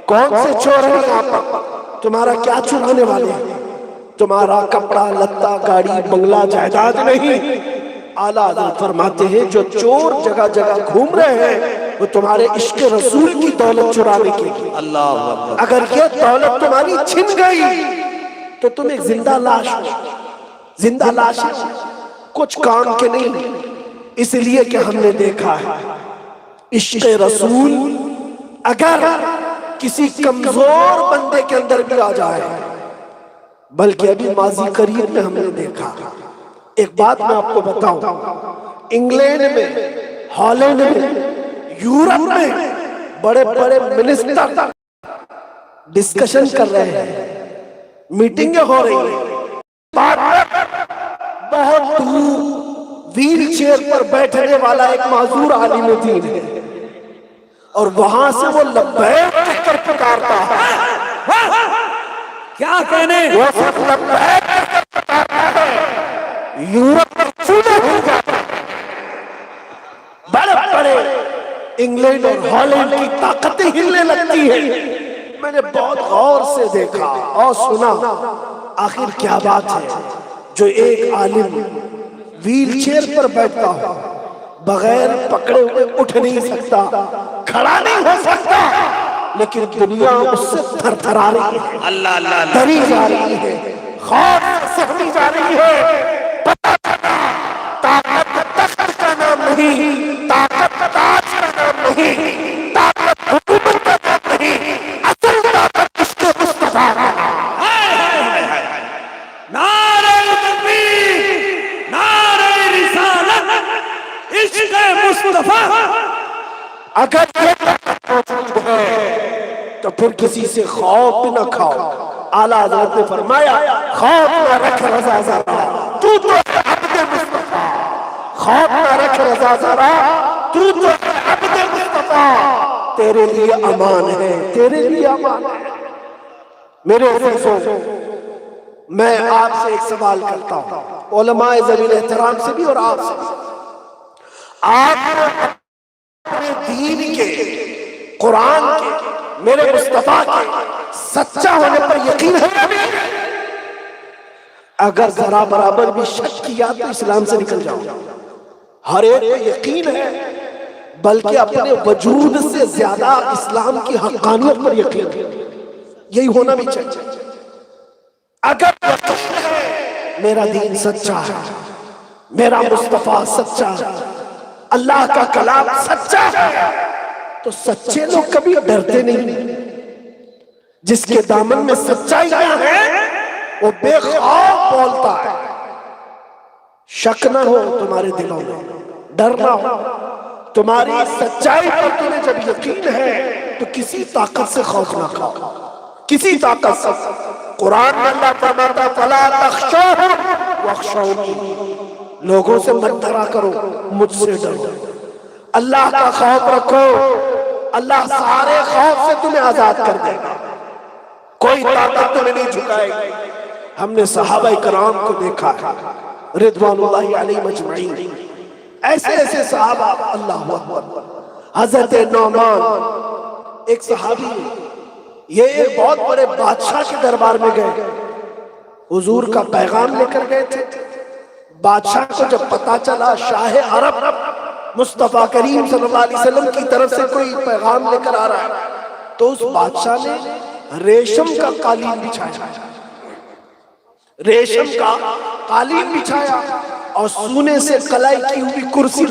کون سے چور ہیں آپ؟ تمہارا کیا چرانے والے ہیں؟ تمہارا کپڑا لتا گاڑی بنگلہ جائیداد نہیں. اعلیٰ حضرت فرماتے ہیں جو چور جگہ جگہ گھوم رہے ہیں وہ تمہارے عشق رسول کی دولت چرانے کے لیے. اللہ اگر یہ دولت تمہاری چھن گئی تو تم ایک زندہ لاش ہو. زندہ لاش کچھ کام کے نہیں. اس لیے کہ ہم نے دیکھا ہے عشق رسول اگر کسی کمزور بندے کے اندر بھی آ جائے, بلکہ ابھی ماضی قریب میں ہم نے دیکھا. ایک بات میں آپ کو بتاؤں, انگلینڈ میں, ہالینڈ میں, یورپ میں بڑے بڑے منسٹر ڈسکشن کر رہے ہیں, میٹنگیں ہو رہی ہیں. بہت دور ویل چیئر پر بیٹھنے والا ایک معذور عالم دین ہے, اور وہاں سے وہ لبیک کہہ کر پکارتا ہے. کیا کہنے, وہ صرف لبیک کہہ کر پکارتا ہے. یورپ میں چودہ ہو جاتا ہے. بڑے بڑے انگلینڈ اور ہالینڈ کی طاقتیں ہلنے لگتی ہیں. میں نے بہت غور سے دیکھا اور سنا آخر کیا بات ہے جو ایک عالم ویل چیئر پر بیٹھتا ہو, بغیر پکڑے ہوئے اٹھ نہیں سکتا, کھڑا نہیں ہو سکتا, لیکن دنیا اس سے تھر تھرا رہی ہے, اللہ اللہ اللہ. ڈری جا رہی ہے, خوف سہتی جا رہی ہے. پتہ چلا طاقت تخت کا نام نہیں, طاقت تاج کا نام نہیں, طاقت حکومت کا نام نہیں, اصل طاقت اس کے مصطفیٰ کا نام. نعرہ تکبیر, نعرہ رسالت, عشق مصطفیٰ. اگر یہ طاقت موجود ہے تو پھر کسی سے خوف بھی نہ کھاؤ. اعلیٰ حضرت نے فرمایا خوف نہ رکھ رضا ذرا, تو ہے عبد مصطفیٰ. خوف نہ رکھ رضا ذرا, تو ہے عبد مصطفیٰ. تیرے لیے امان ہے, تیرے لیے امان ہے. میرے عزیزوں, میں آپ سے ایک سوال کرتا ہوں, علماء ذوی احترام سے بھی اور آپ سے. آپ اپنے دین کے, قرآن کے, میرے مصطفیٰ کے سچا ہونے پر یقین ہے؟ اگر ذرا برابر بھی شک کیا تو اسلام سے نکل جاؤ. ہر ایک کو یقین ہے, بلکہ اپنے وجود سے زیادہ اسلام کی حقانیت پر یقین ہے. یہی ہونا بھی چاہیے. اگر یقین ہے میرا دین سچا ہے, میرا مصطفیٰ سچا ہے, اللہ کا کلام سچا ہے, تو سچے لوگ کبھی ڈرتے نہیں. جس کے دامن میں سچائی ہے وہ بے خوف بولتا ہے. شک نہ ہو تمہارے دلوں میں, ڈر نہ ہو. تمہاری سچائی پر تمہیں جب یقین ہے تو کسی طاقت سے خوف نہ کھاؤ, کسی طاقت سے. قرآن میں اللہ فرماتا فلا تخشوهم واخشونی, لوگوں سے مت ڈرا کرو, مجھ سے ڈرو. اللہ کا خوف رکھو, اللہ سارے خوف سے تمہیں آزاد کر دے گا. کوئی طاقت تمہیں نہیں جھکائے گی. ہم نے صحابہ کرام کو دیکھا ہے رضوان اللہ علیہ مجمعین, ایسے ایسے صحابہ. اللہ اکبر. حضرت نعمان ایک صحابی, یہ ایک بہت بڑے بادشاہ کے دربار میں گئے, حضور کا پیغام لے کر گئے تھے. بادشاہ کو جب پتا چلا شاہ عرب مصطفیٰ کریم صلی اللہ علیہ وسلم کی طرف سے کوئی پیغام لے کر آ رہا ہے, تو اس بادشاہ نے ریشم کا قالین بچھایا, ریشم کا قالین بچھایا, اور سونے سے کلائی کی ہوئی کرسی